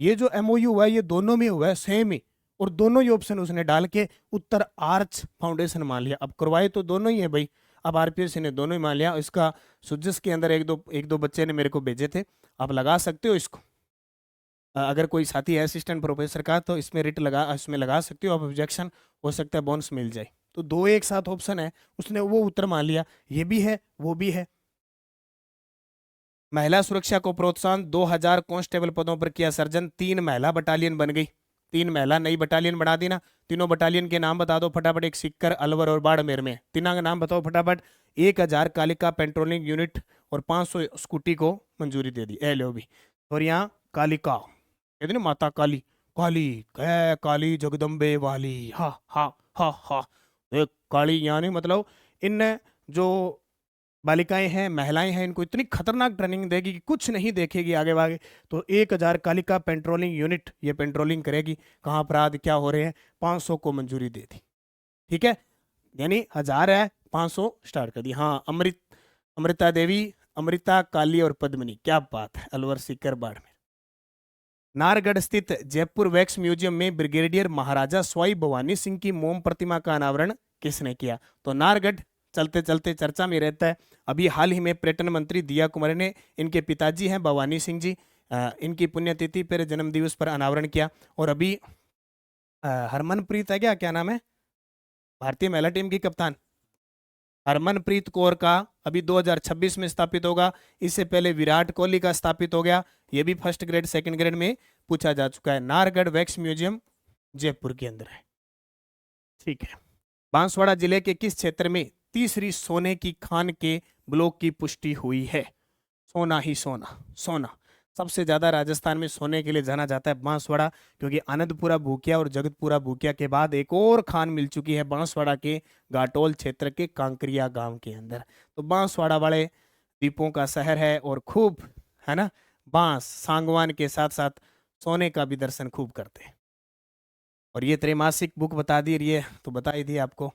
ये जो एमओयू हुआ है ये दोनों में हुआ है सेम ही, और दोनों ही ऑप्शन उसने डाल के उत्तर आर्च फाउंडेशन मान लिया। अब करवाए तो दोनों ही है भाई, अब आरपीएससी ने दोनों ही मान लिया। इसका सुजस के अंदर एक दो बच्चे ने मेरे को भेजे थे, आप लगा सकते हो इसको, अगर कोई साथी है असिस्टेंट प्रोफेसर का तो इसमें इसमें लगा सकते हो आप, ऑब्जेक्शन हो सकता है बोनस मिल जाए। तो दो एक साथ ऑप्शन है, उसने वो उत्तर मान लिया, ये भी है वो भी है। महिला सुरक्षा को प्रोत्साहन, 2000 कांस्टेबल पदों पर किया सर्जन, 3 महिला बटालियन बन गई, 3 महिला नई बटालियन बना दी ना। तीनों बटालियन के नाम बता दो फटाफट, एक सीकर, अलवर और बाड़मेर में, तीनों का नाम बताओ फटाफट। 1000 कालिका पेट्रोलिंग यूनिट और 500 स्कूटी को मंजूरी दे दी, ए लो भी। और यहाँ कालिका कहते ना माता काली, काली कै काली जगदम्बे वाली, हा हा हा हा। काली यानी मतलब इन जो बालिकाएं हैं, महिलाएं हैं, इनको इतनी खतरनाक ट्रेनिंग देगी कि कुछ नहीं देखेगी आगे आगे। तो 1000 कालिका पेट्रोलिंग यूनिट ये पेट्रोलिंग करेगी, कहाँ अपराध क्या हो रहे हैं, 500 को मंजूरी दे दी। ठीक है, यानी 1000 है, 500 स्टार्ट कर दी। हाँ, अमृता देवी, अमृता, काली और पद्मिनी, क्या बात है, अलवर, सीकर, बाड़मेर। नारगढ़ स्थित जयपुर वैक्स म्यूजियम में ब्रिगेडियर महाराजा सवाई भवानी सिंह की मोम प्रतिमा का अनावरण किसने किया? तो नारगढ़ चलते चलते चर्चा में रहता है। अभी हाल ही में पर्यटन मंत्री दिया कुमारी ने, इनके पिताजी हैं भवानी सिंह जी, इनकी पुण्यतिथि पर जन्म दिवस पर अनावरण किया। और अभी हरमनप्रीत है क्या नाम है भारतीय महिला टीम की कप्तान, हरमनप्रीत कौर का अभी 2026 में स्थापित होगा। इससे पहले विराट कोहली का स्थापित हो गया। ये भी फर्स्ट ग्रेड सेकंड ग्रेड में पूछा जा चुका है। नारगढ़ वैक्स म्यूजियम जयपुर के अंदर है। ठीक है। बांसवाड़ा जिले के किस क्षेत्र में तीसरी सोने की खान के ब्लॉक की पुष्टि हुई है? सोना ही सोना, सोना सबसे ज्यादा राजस्थान में सोने के लिए जाना जाता है बांसवाड़ा, क्योंकि आनंदपुरा भूकिया और जगतपुरा भूकिया के बाद एक और खान मिल चुकी है बांसवाड़ा के घाटोल क्षेत्र के कांकरिया गांव के अंदर। तो बांसवाड़ा वाले द्वीपों का शहर है और खूब, है ना, बांस सांगवान के साथ साथ सोने का भी दर्शन खूब करते हैं। और ये त्रैमासिक बुक बता दी, ये तो बता ही दी आपको।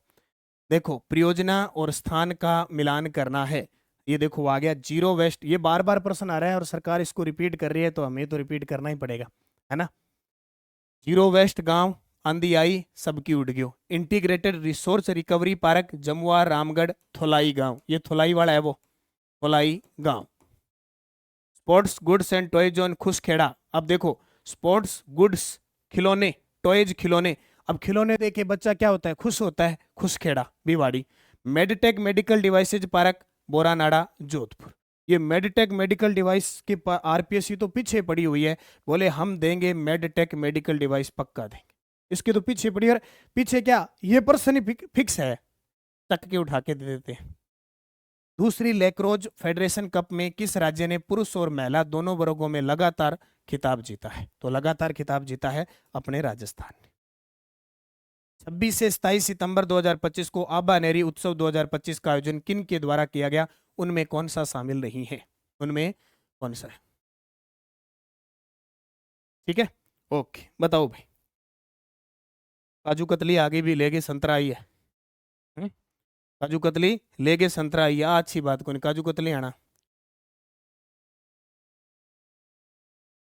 देखो, प्रयोजना और स्थान का मिलान करना है। ये देखो आ गया जीरो वेस्ट, ये बार बार प्रश्न आ रहा है और सरकार इसको रिपीट कर रही है, तो हमें तो रिपीट करना ही पड़ेगा, है ना। जीरो वेस्ट गांव आंधी आई सबकी उड़ गयो। Integrated resource recovery park Jamua Ramgarh Tholai गांव, ये थोलाई वाला है वो, थोलाई गांव। Sports goods and toy zone Khushkhera. अब देखो, स्पोर्ट्स गुड्स खिलौने, टॉयज खिलौने, अब खिलौने देखे बच्चा क्या होता है, खुश होता है, Khushkhera Bhiwadi. Medtech medical devices park Boranada Jodhpur. ये मेडटेक मेडिकल डिवाइस की आरपीएससी तो पीछे पड़ी हुई है, बोले हम देंगे मेडटेक मेडिकल डिवाइस, पक्का देंगे। इसके तो पीछे पड़ी, और पीछे क्या ये पर्सन ही फिक्स है, तक के उठा के दे देते हैं। दूसरी लैक्रोज फेडरेशन कप में किस राज्य ने पुरुष और महिला दोनों वर्गों में लगातार खिताब जीता है? तो लगातार खिताब जीता है अपने राजस्थान ने। 26 से 27 सितंबर 2025 को आबा नेरी उत्सव 2025 का आयोजन किन के द्वारा किया गया? उनमें कौन सा शामिल नहीं है? उनमें कौन सा है? ठीक है, ओके, बताओ भाई। काजू कतली आगे भी ले गए, संतरा आई है। काजू कतली ले गए, संतरा आई है, अच्छी बात को नहीं, काजू कतली आना।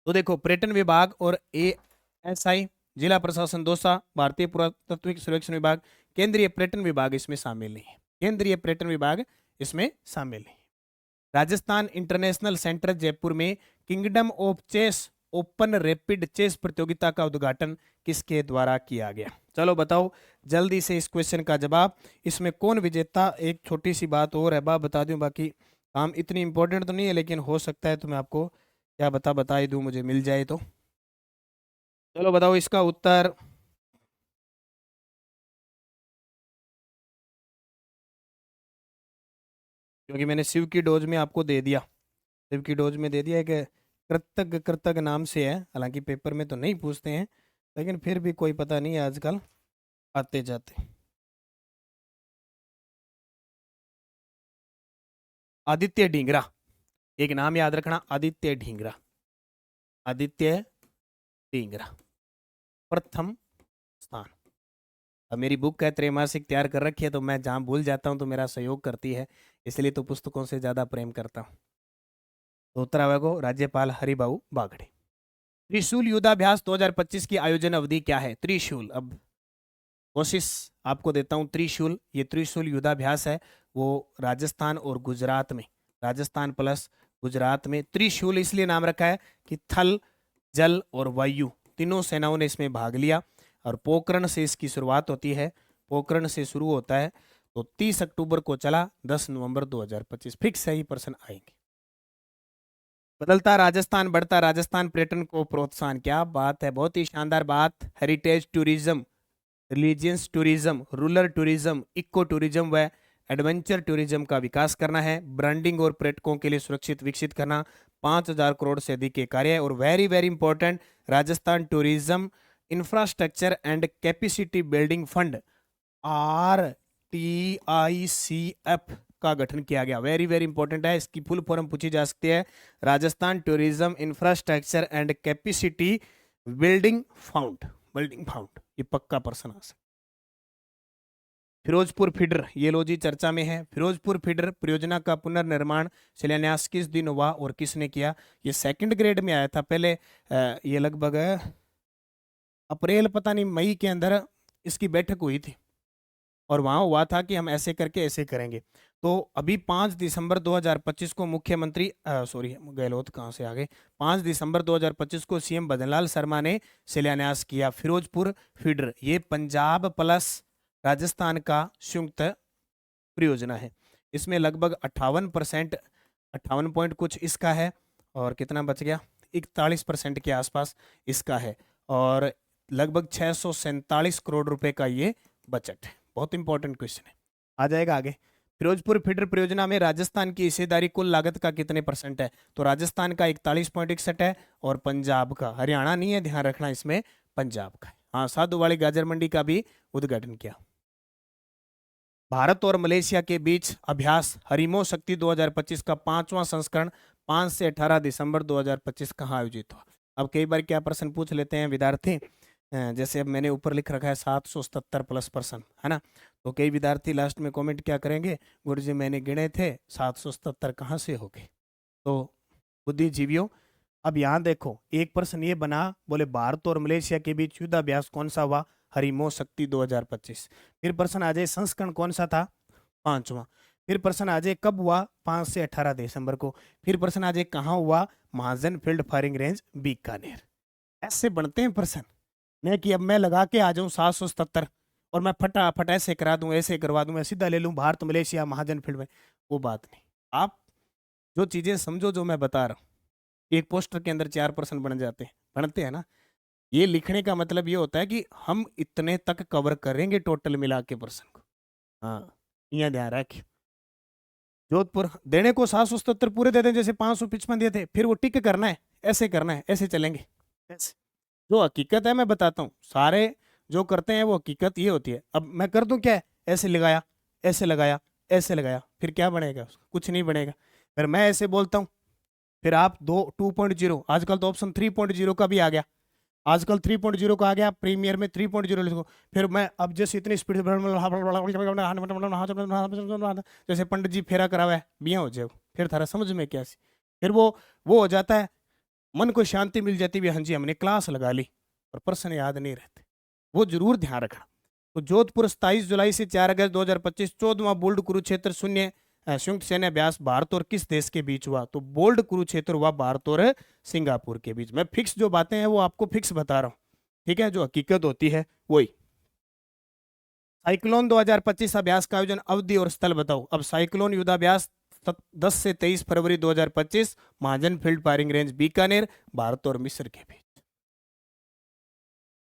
तो देखो, पर्यटन विभाग और एएसआई, जिला प्रशासन दौसा, भारतीय पुरातत्विक सर्वेक्षण विभाग, केंद्रीय पर्यटन विभाग इसमें शामिल नहीं है। केंद्रीय पर्यटन विभाग इसमें शामिल नहीं। राजस्थान इंटरनेशनल सेंटर जयपुर में kingdom of chess open rapid chess प्रतियोगिता का उद्घाटन किसके द्वारा किया गया? चलो बताओ जल्दी से इस क्वेश्चन का जवाब। इसमें कौन विजेता, एक छोटी सी बात और है, बता दूं, बाकी काम इतनी इंपॉर्टेंट तो नहीं है, लेकिन हो सकता है तो मैं आपको क्या बता ही दूं, मुझे मिल जाए तो। चलो बताओ इसका उत्तर। क्योंकि मैंने शिव की डोज में आपको दे दिया, शिव की डोज में दे दिया कि कृतज्ञ कृतज्ञ नाम से है, हालांकि पेपर में तो नहीं पूछते हैं, लेकिन फिर भी कोई पता नहीं है आजकल आते जाते। आदित्य ढींगरा, एक नाम याद रखना, आदित्य ढींगरा, आदित्य ढींगरा प्रथम स्थान। अब मेरी बुक है त्रैमासिक तैयार कर रखी है, तो मैं जहाँ भूल जाता हूँ तो मेरा सहयोग करती है, इसलिए तो पुस्तकों से ज्यादा प्रेम करता हूँ। तो उत्तर आवेगा राज्यपाल हरिभाऊ बागड़े। त्रिशूल युद्धाभ्यास 2025 की आयोजन अवधि क्या है? त्रिशूल, अब कोशिश आपको देता हूं। त्रिशूल, ये त्रिशूल युद्धाभ्यास है, वो राजस्थान और गुजरात में, राजस्थान प्लस गुजरात में। त्रिशूल इसलिए नाम रखा है कि थल, जल और वायु तीनों सेनाओं ने इसमें भाग लिया, और पोखरण से इसकी शुरुआत होती है, पोखरण से शुरू होता है। तो 30 अक्टूबर को चला, 10 नवंबर 2025 फिक्स है, ही पर्सन आएंगे। बदलता राजस्थान बढ़ता राजस्थान पर्यटन को प्रोत्साहन, क्या बात है, बहुत ही शानदार बात। Heritage tourism, religious tourism, rural tourism, eco tourism व एडवेंचर टूरिज्म का विकास करना है। ब्रांडिंग और पर्यटकों के लिए सुरक्षित विकसित करना, 5,000 करोड़ से अधिक के कार्य है। और very very important, Rajasthan tourism infrastructure and capacity building fund RTICF का गठन किया गया। वेरी वेरी इंपॉर्टेंट है, इसकी फुल फॉर्म पूछी जा सकती है, Rajasthan tourism infrastructure and capacity building found, building found, ये पक्का पर्सन आ सकता। फिरोजपुर फीडर, ये लो जी चर्चा में है। फिरोजपुर फीडर परियोजना का पुनर्निर्माण शिलान्यास किस दिन हुआ और किसने किया? ये सेकंड ग्रेड में आया था पहले। ये लगभग अप्रैल पता नहीं मई के अंदर इसकी बैठक हुई थी और वहां हुआ था कि हम ऐसे करके ऐसे करेंगे। तो अभी 5 दिसंबर 2025 को मुख्यमंत्री सॉरी गहलोत कहाँ से आ गए, 5 दिसंबर 2025 को सीएम भजनलाल शर्मा ने शिलान्यास किया फिरोजपुर फीडर। ये पंजाब प्लस राजस्थान का संयुक्त परियोजना है। इसमें लगभग 58%, 58 पॉइंट कुछ इसका है और कितना बच गया, 41% के आसपास इसका है और लगभग 647 करोड़ रुपए का ये बजट है। बहुत इंपॉर्टेंट क्वेश्चन है, आ जाएगा आगे। फिरोजपुर फीडर परियोजना में राजस्थान की हिस्सेदारी कुल लागत का कितने परसेंट है? तो राजस्थान का 41.61 है और पंजाब का, हरियाणा नहीं है ध्यान रखना इसमें, पंजाब का है। हाँ, साधु वाली गाजर मंडी का भी उद्घाटन किया। भारत और मलेशिया के बीच अभ्यास हरिमो शक्ति 2025 का 5वां संस्करण 5 से 18 दिसंबर 2025 कहाँ आयोजित हुआ? अब कई बार क्या प्रश्न पूछ लेते हैं विद्यार्थी, जैसे अब मैंने ऊपर लिख रखा है 777 प्लस पर्सन, है ना, तो कई विद्यार्थी लास्ट में कमेंट क्या करेंगे, गुरुजी मैंने गिने थे 777 कहाँ से हो गए? तो बुद्धिजीवियों, अब यहाँ देखो एक प्रश्न ये बना, बोले भारत और मलेशिया के बीच युद्धाभ्यास कौन सा हुआ? हरिमो शक्ति 2025। फिर प्रश्न आ जाए संस्करण कौन सा था? 5वां। फिर प्रश्न आ जाए कब हुआ? 5 से 18 दिसंबर को। फिर प्रश्न आ जाए कहाँ हुआ? महाजन फील्ड फायरिंग रेंज बीकानेर। ऐसे बनते हैं प्रश्न, नहीं कि अब मैं लगा के आ जाऊं 777 और मैं फटाफट ऐसे करा दूं ऐसे करवा दूं, मैं सीधा ले लूं भारत मलेशिया महाजन फील्ड में, वो बात नहीं। आप जो चीजें समझो जो मैं बता रहा हूँ, एक पोस्टर के अंदर 4 प्रश्न बन जाते हैं, बनते हैं ना। ये लिखने का मतलब ये होता है कि हम इतने तक कवर करेंगे टोटल मिला के प्रश्न को। हाँ, यह ध्यान रखिए। जोधपुर देने को 777 पूरे दे दें, जैसे 555 दिए थे, फिर वो टिक करना है, ऐसे करना है, ऐसे चलेंगे ऐसे। जो हकीकत है मैं बताता हूँ, सारे जो करते हैं वो हकीकत ये होती है। अब मैं कर दूं क्या है, ऐसे लगाया, ऐसे लगाया, ऐसे लगाया, फिर क्या बनेगा? कुछ नहीं बनेगा। फिर मैं ऐसे बोलता हूँ, फिर आप 2.0, आजकल तो ऑप्शन 3.0 का भी आ गया, आजकल 3.0 का आ गया, प्रीमियर में 3.0 लिखो। फिर मैं अब जैसे इतनी स्पीड से जैसे पंडित जी फेरा करावा है, बिया हो जाए, फिर थारा समझ में क्या सी, फिर वो हो जाता है, मन को शांति मिल जाती है, हाँ जी हमने क्लास लगा ली, और प्रश्न याद नहीं रहते, वो जरूर ध्यान रखना। तो जोधपुर 27 जुलाई से 4 अगस्त 2025 14वां बोल्ड कुरुक्षेत्र शून्य संयुक्त सैन्य अभ्यास भारत और किस देश के बीच हुआ? तो बोल्ड कुरुक्षेत्र हुआ भारत और सिंगापुर के बीच। मैं फिक्स जो बातें हैं वो आपको फिक्स बता रहा हूँ, ठीक है, जो हकीकत होती है वही। साइक्लोन 2025 अभ्यास का आयोजन, अवधि और स्थल बताओ। अब साइक्लोन युद्धाभ्यास 10 से 23 फरवरी 2025 Mahajan field firing range Bikaner, Bharat और मिस्र के बीच।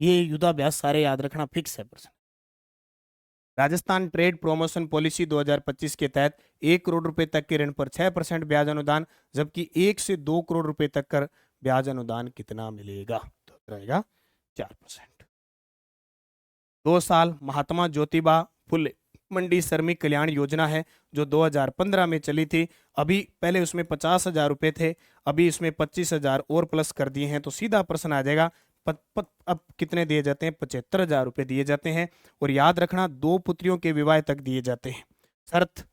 ये युद्धाभ्यास सारे याद रखना, फिक्स है प्रश्न। राजस्थान ट्रेड प्रमोशन पॉलिसी 2025 के तहत 1 करोड़ रुपए तक के ऋण पर 6% ब्याज अनुदान, जबकि 1 से 2 करोड़ रुपए तक का ब्याज अनुदान कितना मिलेगा? तो रहेगा 4%। 2 साल महात्मा ज्योतिबा फुले मंडी श्रमिक कल्याण योजना है जो 2015 में चली थी। अभी पहले उसमें 50,000 रुपए थे, अभी इसमें 25,000 और प्लस कर दिए हैं। तो सीधा प्रश्न आ जाएगा अब कितने दिए जाते हैं? 75,000 रुपए दिए जाते हैं। और याद रखना 2 पुत्रियों के विवाह तक दिए जाते हैं। शर्त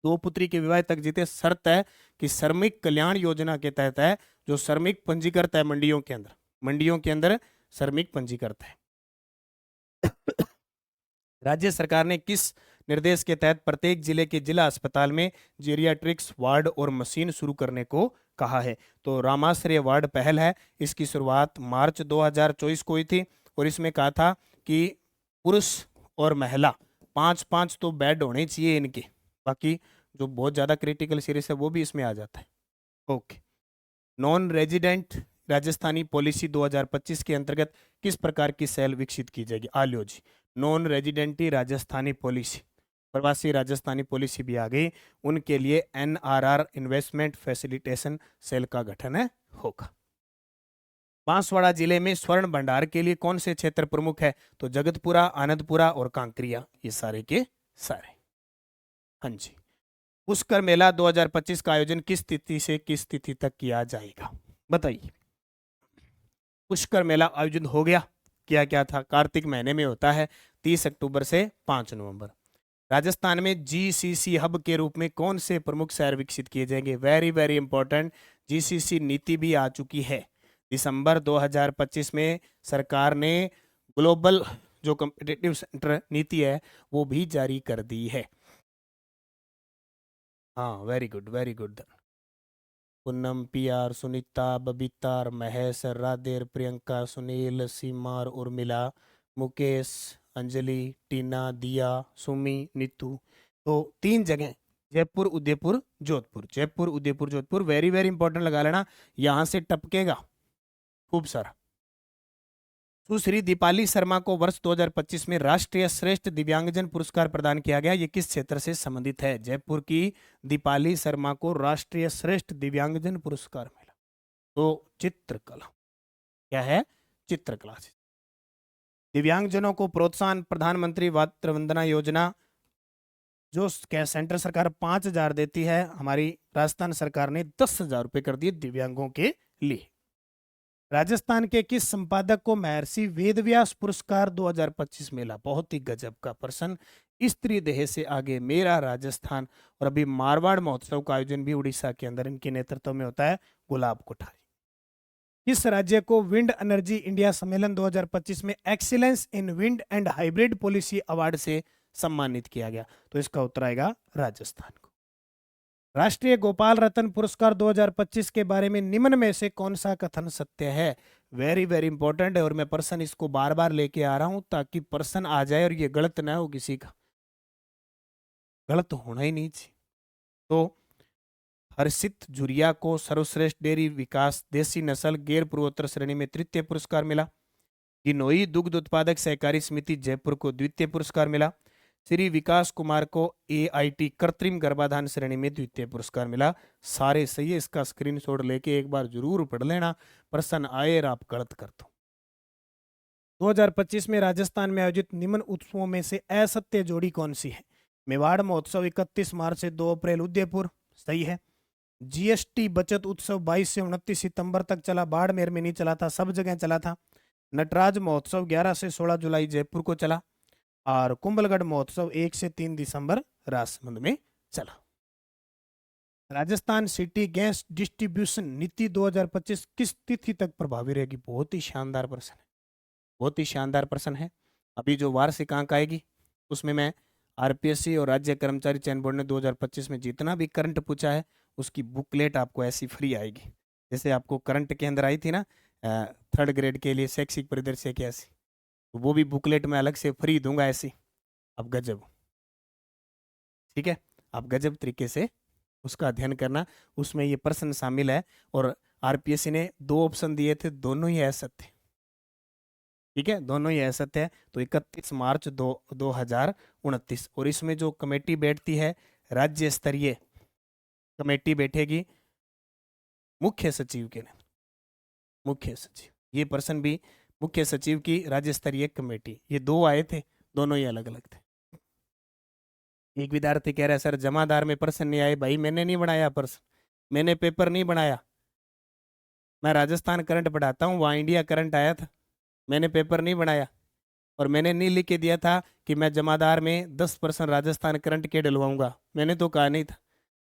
2 पुत्री के विवाह तक जीते, शर्त है कि श्रमिक कल्याण योजना के तहत है, जो श्रमिक पंजीकृत है मंडियों के अंदर श्रमिक पंजीकृत है। राज्य सरकार ने किस निर्देश के तहत प्रत्येक जिले के जिला अस्पताल में जेरियाट्रिक्स वार्ड और मशीन शुरू करने को कहा है? तो रामाश्रय वार्ड पहल है, इसकी शुरुआत मार्च 2024 को हुई थी और इसमें कहा था कि पुरुष और महिला 5-5 तो बेड होने चाहिए इनके, बाकी जो बहुत ज़्यादा क्रिटिकल सीरीज है वो भी इसमें आ जाता है। Okay. Non resident Rajasthani policy 2025 के अंतर्गत किस प्रकार की सेल विकसित की जाएगी? आलियो जी, नॉन रेजिडेंटी राजस्थानी पॉलिसी, प्रवासी राजस्थानी पॉलिसी भी आ गई, उनके लिए NRR इन्वेस्टमेंट फैसिलिटेशन सेल का गठन होगा। बांसवाड़ा जिले में स्वर्ण भंडार के लिए कौन से क्षेत्र प्रमुख है? तो जगतपुरा, आनंदपुरा और कांकरिया, ये सारे के सारे। हाँ जी। पुष्कर मेला 2025 का आयोजन किस तिथि से किस तिथि तक किया जाएगा? बताइए। पुष्कर मेला आयोजन हो गया, क्या क्या था? कार्तिक महीने में होता है, 30 अक्टूबर से 5 नवंबर। राजस्थान में जीसीसी हब के रूप में कौन से प्रमुख शहर विकसित किए जाएंगे? वेरी वेरी इंपॉर्टेंट, जीसीसी नीति भी आ चुकी है। दिसंबर 2025 में सरकार ने ग्लोबल जो कॉम्पिटिटिव सेंटर नीति है वो भी जारी कर दी है। हाँ, very good very good. Poonam, PR, Sunita, Babita, Mahesh, Radher, Priyanka, Sunil, Seema और उर्मिला, मुकेश, अंजलि, टीना, दिया, सुमी, नीतू। तो 3 जगह, Jaipur, Udaipur, Jodhpur, Jaipur, Udaipur, Jodhpur, very very important लगा लेना, यहां से टपकेगा खूब सारा। सुश्री दीपाली शर्मा को वर्ष 2025 में राष्ट्रीय श्रेष्ठ दिव्यांगजन पुरस्कार प्रदान किया गया। ये किस क्षेत्र से संबंधित है? जयपुर की दीपाली शर्मा को राष्ट्रीय श्रेष्ठ दिव्यांगजन पुरस्कार मिला। तो चित्रकला, क्या है? चित्रकला से। दिव्यांगजनों को प्रोत्साहन, प्रधानमंत्री मातृ वंदना योजना जो सेंटर सरकार 5,000 देती है, हमारी राजस्थान सरकार ने 10,000 रुपए कर दिए दिव्यांगों के लिए। राजस्थान के किस संपादक को महर्षि वेदव्यास पुरस्कार 2025 मिला? बहुत ही गजब का प्रश्न। स्त्री देह से आगे, मेरा राजस्थान, और अभी मारवाड़ महोत्सव का आयोजन भी उड़ीसा के अंदर इनके नेतृत्व में होता है, गुलाब कोठारी। किस राज्य को विंड एनर्जी इंडिया सम्मेलन 2025 में excellence in wind and hybrid policy award से सम्मानित किया गया? तो इसका उत्तर आएगा राजस्थान को। राष्ट्रीय गोपाल रत्न पुरस्कार 2025 के बारे में निम्न में से कौन सा कथन सत्य है? वेरी वेरी इंपॉर्टेंट है, और मैं प्रश्न इसको बार बार लेके आ रहा हूं ताकि प्रश्न आ जाए और ये गलत ना हो, किसी का गलत होना ही नहीं चाहिए। तो हर्षित झुरिया को सर्वश्रेष्ठ डेयरी विकास देसी नस्ल गैर पूर्वोत्तर श्रेणी में तृतीय पुरस्कार मिला। गिनोई दुग्ध उत्पादक सहकारी समिति जयपुर को द्वितीय पुरस्कार मिला। श्री विकास कुमार को एआईटी कृत्रिम गर्भाधान श्रेणी में द्वितीय पुरस्कार मिला। सारे सही है, इसका स्क्रीनशॉट लेके एक बार जरूर पढ़ लेना, प्रश्न आए और आप गलत कर दो। 2025 में राजस्थान में आयोजित निम्न उत्सवों में से असत्य जोड़ी कौन सी है? मेवाड़ महोत्सव 31 मार्च से 2 अप्रैल उदयपुर, सही है। जीएसटी बचत उत्सव 22 से 29 सितंबर तक चला, बाड़मेर में नहीं चला था, सब जगह चला था। नटराज महोत्सव 11 से 16 जुलाई जयपुर को चला, और कुंभलगढ़ महोत्सव 1 से 3 दिसंबर राजसमंद में चला। राजस्थान सिटी गैस डिस्ट्रीब्यूशन नीति 2025 किस तिथि तक प्रभावी रहेगी? बहुत ही शानदार प्रश्न है, बहुत ही शानदार प्रश्न है। अभी जो वार्षिक अंक आएगी उसमें मैं आरपीएससी और राज्य कर्मचारी चयन बोर्ड ने 2025 में जितना भी करंट पूछा है उसकी बुकलेट आपको ऐसी फ्री आएगी, जैसे आपको करंट के अंदर आई थी ना 3rd ग्रेड के लिए शैक्षिक परिदृश्य की ऐसी, तो वो भी बुकलेट में अलग से फ्री दूंगा ऐसी। अब गजब, ठीक है, आप गजब तरीके से उसका अध्ययन करना, उसमें ये प्रश्न शामिल है। और आरपीएससी ने 2 ऑप्शन दिए थे, दोनों ही असत्य, ठीक है, दोनों ही असत्य है। तो 31 मार्च 2029, और इसमें जो कमेटी बैठती है राज्य स्तरीय कमेटी बैठेगी मुख्य सचिव के लिए, मुख्य सचिव, ये प्रश्न भी मुख्य सचिव की राज्य स्तरीय कमेटी, ये 2 आए थे, दोनों ही अलग अलग थे। एक विद्यार्थी कह रहा है सर जमादार में प्रश्न नहीं आए। भाई मैंने नहीं बनाया प्रश्न, मैंने पेपर नहीं बनाया, मैं राजस्थान करंट पढ़ाता हूँ, वहाँ इंडिया करंट आया था, मैंने पेपर नहीं बनाया। और मैंने नहीं लिख के दिया था कि मैं जमादार में 10% राजस्थान करंट के डलवाऊंगा, मैंने तो कहा नहीं था।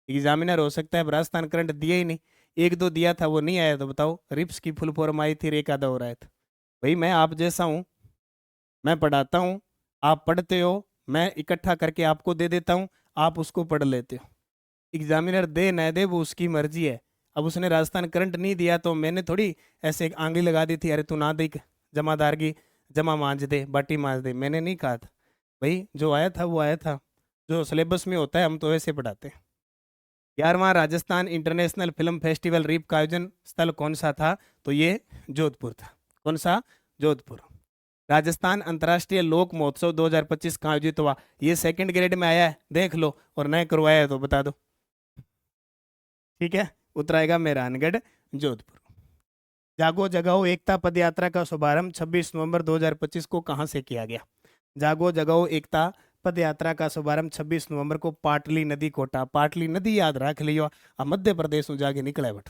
एग्जामिनर हो सकता है राजस्थान करंट दिया ही नहीं, 1-2 दिया था वो नहीं आया, तो बताओ रिप्स की फुल फॉर्म आई थी, एक आधा हो रहा था। भाई मैं आप जैसा हूँ, मैं पढ़ाता हूँ, आप पढ़ते हो, मैं इकट्ठा करके आपको दे देता हूँ, आप उसको पढ़ लेते हो। एग्जामिनर दे न दे वो उसकी मर्जी है। अब उसने राजस्थान करंट नहीं दिया तो मैंने थोड़ी ऐसे आंगली लगा दी थी, अरे तू ना देख जमादार की जमा मांझ दे, बाटी मांझ दे, मैंने नहीं कहा था। भाई जो आया था वो आया था, जो सिलेबस में होता है हम तो वैसे पढ़ाते हैं। 11वां राजस्थान इंटरनेशनल फिल्म फेस्टिवल रीप का आयोजन स्थल कौन सा था? तो ये जोधपुर था। कौन सा? जोधपुर। राजस्थान अंतर्राष्ट्रीय लोक महोत्सव 2025 कहाँ आयोजित हुआ? ये 2nd ग्रेड में आया है, देख लो, और नए करवाया है तो बता दो, ठीक है। उत्तर आएगा मेहरानगढ़, जोधपुर। जागो जगाओ एकता पद यात्रा का शुभारंभ 26 नवंबर 2025 को कहां से किया गया? जागो जगाओ एकता पद यात्रा का शुभारंभ 26 नवंबर को पाटली नदी कोटा, पाटली नदी याद रख लियो, अब मध्य प्रदेश में जाके निकला है। बट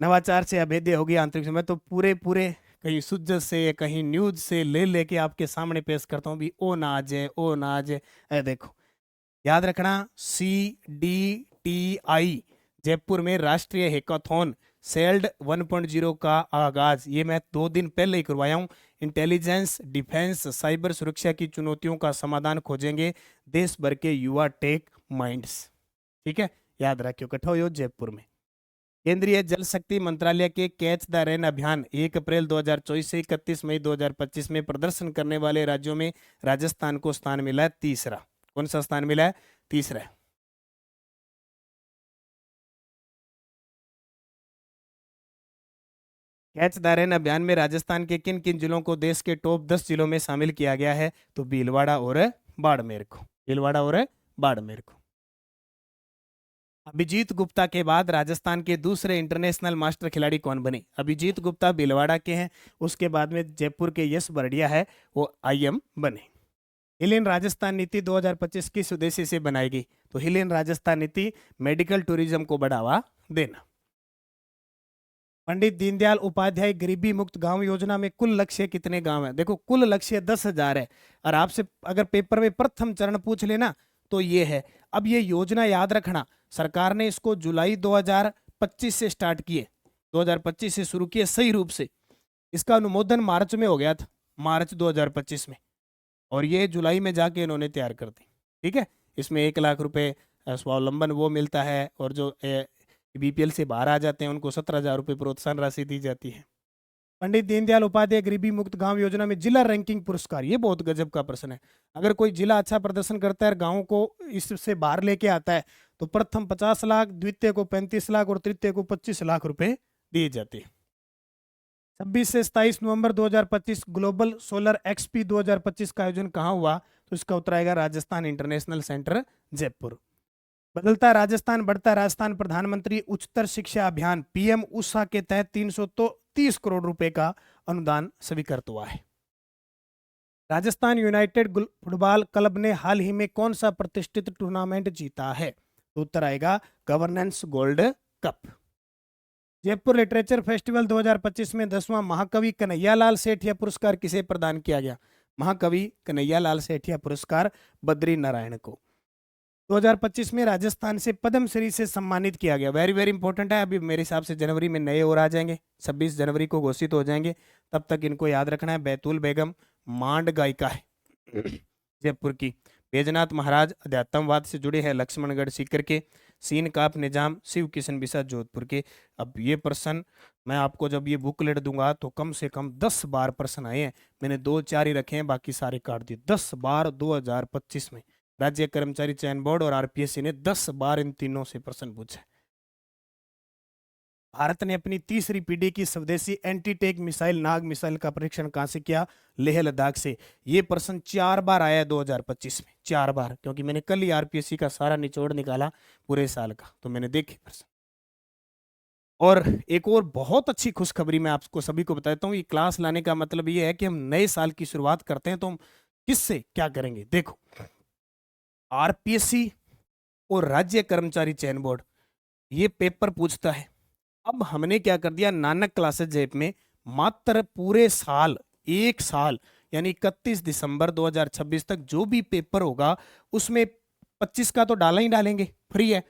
नवाचार से अभेद्य होगी आंतरिक समय, तो पूरे कहीं सुजत से कहीं न्यूज से ले लेके आपके सामने पेश करता हूँ भी। ओ ना आ जाए, ओ ना आ जाए। देखो, याद रखना, CDTI जयपुर में राष्ट्रीय हैकाथॉन सेल्ड 1.0 का आगाज, ये मैं 2 दिन पहले ही करवाया हूँ। इंटेलिजेंस, डिफेंस, साइबर सुरक्षा की चुनौतियों का समाधान खोजेंगे देश भर के युवा टेक माइंड्स। ठीक है, याद रखियो, इकट्ठा हो जयपुर में। केंद्रीय जल शक्ति मंत्रालय के कैच द रेन अभियान 1 अप्रैल 2024 से 31 मई 2025 में प्रदर्शन करने वाले राज्यों में राजस्थान को स्थान मिला है तीसरा। कौन सा स्थान मिला है? तीसरा। कैच द रेन अभियान में राजस्थान के किन किन जिलों को देश के टॉप 10 जिलों में शामिल किया गया है? तो भीलवाड़ा और बाड़मेर को, भीलवाड़ा और बाड़मेर को। अभिजीत गुप्ता के बाद राजस्थान के दूसरे इंटरनेशनल मास्टर खिलाड़ी कौन बने? अभिजीत गुप्ता भीलवाड़ा के हैं, उसके बाद में जयपुर के यश बरडिया है, वो IM बने। हिलेन राजस्थान नीति 2025 किस उद्देश्य से बनाई गई? तो हिलेन राजस्थान नीति मेडिकल टूरिज्म को बढ़ावा देना। पंडित दीनदयाल उपाध्याय गरीबी मुक्त गांव योजना में कुल लक्ष्य कितने गांव है? देखो, कुल लक्ष्य 10,000 है, और आपसे अगर पेपर में प्रथम चरण पूछ लेना तो ये है। अब ये योजना याद रखना, सरकार ने इसको जुलाई 2025 से स्टार्ट किए, 2025 से शुरू किए सही रूप से। इसका अनुमोदन मार्च में हो गया था, मार्च 2025 में, और ये जुलाई में जाके इन्होंने तैयार कर दी। ठीक है, इसमें 1 लाख रुपए स्वावलंबन वो मिलता है, और जो BPL से बाहर आ जाते हैं उनको 17,000 रुपये प्रोत्साहन राशि दी जाती है। पंडित दीनदयाल उपाध्याय गरीबी मुक्त गांव योजना में जिला रैंकिंग पुरस्कार, ये बहुत गजब का प्रश्न है। अगर कोई जिला अच्छा प्रदर्शन करता है, गांव को इससे बाहर लेके आता है, तो प्रथम 50 लाख, द्वितीय को 35 लाख और तृतीय को 25 लाख रुपए दिए जाते हैं। 26 से 27 नवंबर 2025 ग्लोबल सोलर एक्सपी 2025 का आयोजन कहाँ हुआ? तो इसका उत्तर आएगा राजस्थान इंटरनेशनल सेंटर जयपुर। बदलता राजस्थान बढ़ता राजस्थान प्रधानमंत्री उच्चतर शिक्षा अभियान PM उषा के तहत 330 करोड़ रुपए का अनुदान स्वीकृत हुआ है। राजस्थान यूनाइटेड फुटबॉल क्लब ने हाल ही में कौन सा प्रतिष्ठित टूर्नामेंट जीता है? तो उत्तर आएगा governance gold cup. Jaipur literature festival 2025 में 10वां महाकवि कन्हैयालाल सेठिया पुरस्कार किसे प्रदान किया गया? महाकवि कन्हैयालाल सेठिया पुरस्कार बद्री नारायण को। 2025 में राजस्थान से पद्मश्री से सम्मानित किया गया, वेरी वेरी इंपॉर्टेंट है। अभी मेरे हिसाब से जनवरी में नए और आ जाएंगे, 26 जनवरी को घोषित हो जाएंगे, तब तक इनको याद रखना है। बैतूल बेगम मांड गायिका है जयपुर की। बैजनाथ महाराज अध्यात्मवाद से जुड़े हैं, लक्ष्मणगढ़ सीकर के। सीन काप निजाम शिव किशन बिसा जोधपुर के। अब ये प्रश्न मैं आपको जब ये बुकलेट दूंगा तो कम से कम 10 बार प्रश्न आए हैं, मैंने 2-4 ही रखे हैं, बाकी सारे काट दिए। 10 बार 2025 में राज्य कर्मचारी चयन बोर्ड और RPSC ने 10 बार इन तीनों से प्रश्न पूछे। भारत ने अपनी तीसरी पीढ़ी की स्वदेशी एंटी टेक मिसाइल नाग मिसाइल का परीक्षण कहां से किया? लेह लद्दाख से। ये प्रश्न 4 बार आया है 2025 में, 4 बार, क्योंकि मैंने कल ही RPSC का सारा निचोड़ निकाला पूरे साल का, तो मैंने देखे प्रश्न। और एक और बहुत अच्छी खुशखबरी मैं आपको सभी को बताता हूँ। ये क्लास लाने का मतलब ये है कि हम नए साल की शुरुआत करते हैं, तो हम किससे क्या करेंगे? देखो, RPSC और राज्य कर्मचारी चयन बोर्ड ये पेपर पूछता है। अब हमने क्या कर दिया, नानक क्लासेज ऐप में मात्र पूरे साल, 1 साल यानी 31 दिसंबर 2026 तक जो भी पेपर होगा उसमें 25 का तो डाला ही डालेंगे, फ्री है।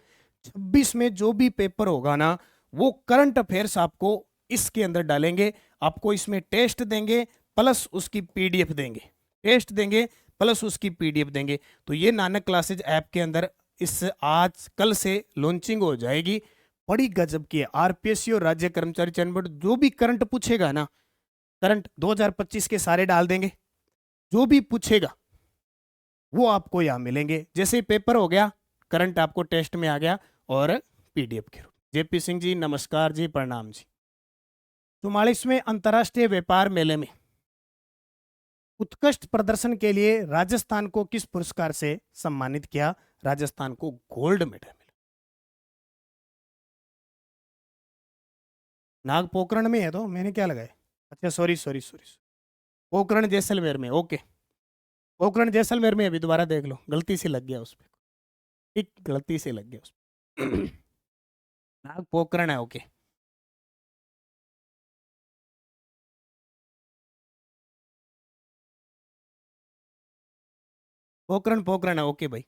26 में जो भी पेपर होगा ना, वो करंट अफेयर्स आपको इसके अंदर डालेंगे। आपको इसमें टेस्ट देंगे प्लस उसकी PDF देंगे, टेस्ट देंगे प्लस उसकी PDF देंगे। तो ये नानक क्लासेज ऐप के अंदर इस आज कल से लॉन्चिंग हो जाएगी। बड़ी गजब की है। RPSC और राज्य कर्मचारी चयन बोर्ड जो भी करंट पूछेगा ना, करंट 2025 के सारे डाल देंगे, जो भी पूछेगा वो आपको यहाँ मिलेंगे। जैसे ही पेपर हो गया, करंट आपको टेस्ट में आ गया और PDF के रूप। JP सिंह जी नमस्कार जी, प्रणाम जी। 44वें अंतर्राष्ट्रीय व्यापार मेले में उत्कृष्ट प्रदर्शन के लिए राजस्थान को किस पुरस्कार से सम्मानित किया? राजस्थान को गोल्ड मेडल मिला। नाग पोखरण में है, तो मैंने क्या लगाया? अच्छा sorry sorry sorry, Pokhran Jaisalmer में, ओके, पोखरण जैसलमेर में। अभी दोबारा देख लो, गलती से लग गया उस पर, ठीक, गलती से लग गया उस पर। नाग पोखरण है, ओके। पोखरण पोखरण है, ओके भाई,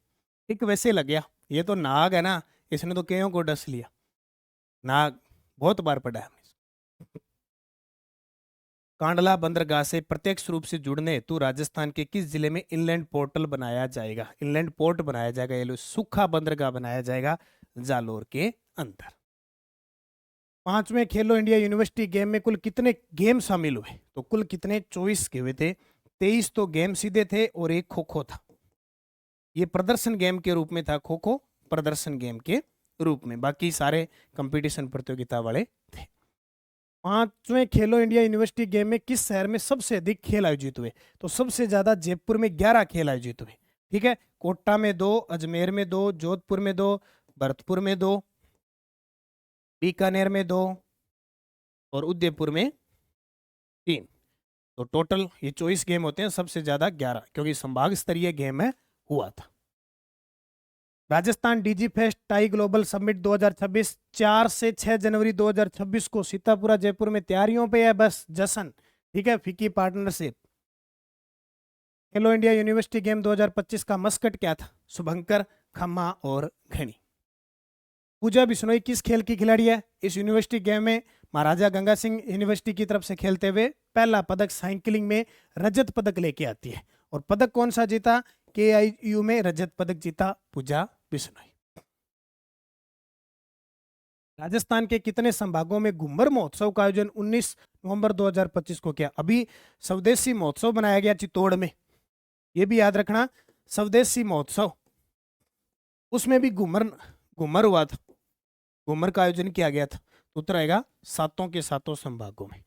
ठीक वैसे लग गया। ये तो नाग है ना, इसने तो कईयों को डस लिया। नाग बहुत बार पढ़ा है हमने। कांडला बंदरगाह से प्रत्यक्ष रूप से जुड़ने हेतु राजस्थान के किस जिले में इनलैंड पोर्टल बनाया जाएगा? इनलैंड पोर्ट बनाया जाएगा, ये लो सूखा बंदरगाह बनाया जाएगा जालोर के अंदर। 5वें खेलो इंडिया यूनिवर्सिटी गेम में कुल कितने गेम शामिल हुए? तो कुल कितने? 24 के हुए थे। 23 तो गेम सीधे थे और एक खो खो था। ये प्रदर्शन गेम के रूप में था, खो खो प्रदर्शन गेम के रूप में, बाकी सारे कंपटीशन प्रतियोगिता वाले थे। 5वें खेलो इंडिया यूनिवर्सिटी गेम में किस शहर में सबसे अधिक खेल आयोजित हुए? तो सबसे ज्यादा जयपुर में 11 खेल आयोजित हुए। ठीक है, कोटा में 2, अजमेर में 2, जोधपुर में 2, भरतपुर में 2, बीकानेर में 2 और उदयपुर में 3। तो टोटल ये 24 गेम होते हैं, सबसे ज्यादा 11, क्योंकि संभाग स्तरीय गेम है हुआ था। Rajasthan DG fest tie global summit 2026 4 से 6 जनवरी 2026 को सीतापुरा जयपुर में तैयारियों पे है बस जश्न। ठीक है, फिकी पार्टनरशिप। खेलो इंडिया यूनिवर्सिटी गेम 2025 का मस्कट क्या था? शुभंकर, खम्मा और घनी। पूजा बिश्नोई किस खेल की खिलाड़ी है? इस यूनिवर्सिटी गेम में महाराजा गंगा सिंह यूनिवर्सिटी की तरफ से खेलते हुए पहला पदक साइकिलिंग में रजत पदक लेके आती है। और पदक कौन सा जीता? KIU में रजत पदक जीता पूजा बिश्नोई। राजस्थान के कितने संभागों में घूमर महोत्सव का आयोजन 19 नवंबर 2025 को किया? अभी स्वदेशी महोत्सव बनाया गया चित्तौड़ में, ये भी याद रखना, स्वदेशी महोत्सव, उसमें भी घूमर हुआ था, घूमर का आयोजन किया गया था। उत्तर आएगा 7 के 7 संभागों में।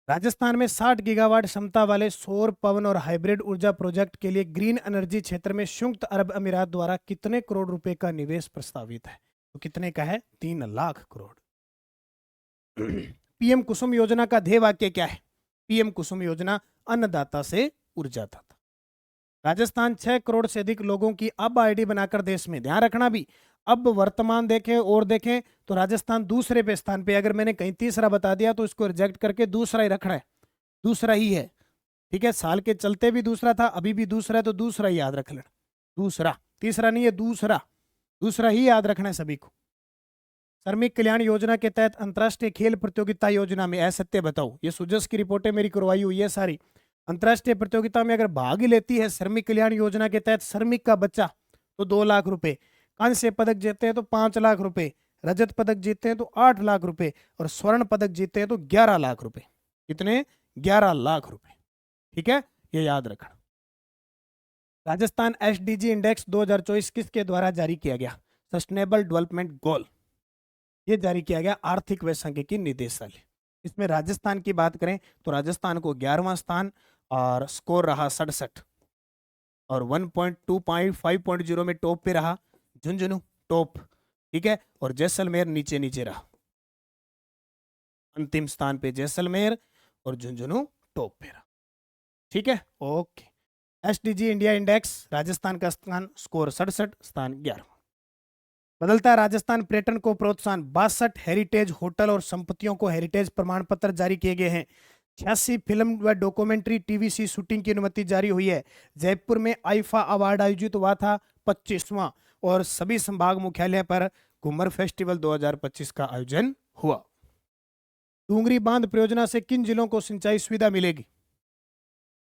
राजस्थान में 60 गीगावाट क्षमता वाले सौर, पवन और हाइब्रिड ऊर्जा प्रोजेक्ट के लिए ग्रीन एनर्जी क्षेत्र में संयुक्त अरब अमीरात द्वारा कितने करोड़ रुपए का निवेश प्रस्तावित है? तो कितने का है? 3 लाख करोड़। पीएम कुसुम योजना का ध्येय वाक्य क्या है? पीएम कुसुम योजना अन्नदाता से ऊर्जादाता। राजस्थान 6 करोड़ से अधिक लोगों की अब आईडी बनाकर देश में, ध्यान रखना भी, अब वर्तमान देखें और देखें तो राजस्थान दूसरे पे स्थान पे। अगर मैंने कहीं तीसरा बता दिया तो इसको रिजेक्ट करके दूसरा ही रखना है, दूसरा ही है। ठीक है, साल के चलते भी दूसरा था, अभी भी दूसरा है, तो दूसरा ही याद रख लेना। दूसरा, तीसरा नहीं है, दूसरा, दूसरा ही याद रखना है सभी को। श्रमिक कल्याण योजना के तहत अंतर्राष्ट्रीय खेल प्रतियोगिता योजना में असत्य बताओ। ये सुजस की रिपोर्टें मेरी करवाई हुई है सारी। अंतर्राष्ट्रीय प्रतियोगिता में अगर भाग ही लेती है श्रमिक कल्याण योजना के तहत श्रमिक का बच्चा तो 2 लाख रुपए, कांस्य पदक जीतते हैं तो 5 लाख रुपए, रजत पदक जीतते हैं तो 8 लाख रुपए और स्वर्ण पदक जीतते हैं तो 11 लाख रुपए। कितने? 11 लाख रुपए। ठीक है, ये याद रखना। राजस्थान SDG इंडेक्स 2024 किसके द्वारा जारी किया गया? सस्टेनेबल डेवलपमेंट गोल, ये जारी किया गया आर्थिक व सांख्यिकी निदेशालय। इसमें राजस्थान की बात करें तो राजस्थान को 11वां स्थान और स्कोर रहा 67 और 1.2.5.0 में टॉप पे रहा झुंझुनू टॉप। ठीक है, और जैसलमेर नीचे नीचे रहा, अंतिम स्थान पे जैसलमेर और झुंझुनू टॉप पे रहा। ठीक है, okay. SDG India index Rajasthan का स्थान स्कोर 67, स्थान 11। बदलता राजस्थान पर्यटन को प्रोत्साहन, 62 हेरिटेज होटल और संपत्तियों को हेरिटेज प्रमाण पत्र जारी किए गए हैं। 86 फिल्म व डॉक्यूमेंट्री TVC शूटिंग की अनुमति जारी हुई है। जयपुर में आईफा अवार्ड आयोजित हुआ था 25वां और सभी संभाग मुख्यालय पर घूमर फेस्टिवल 2025 का आयोजन हुआ। डूंगरी बांध परियोजना से किन जिलों को सिंचाई सुविधा मिलेगी?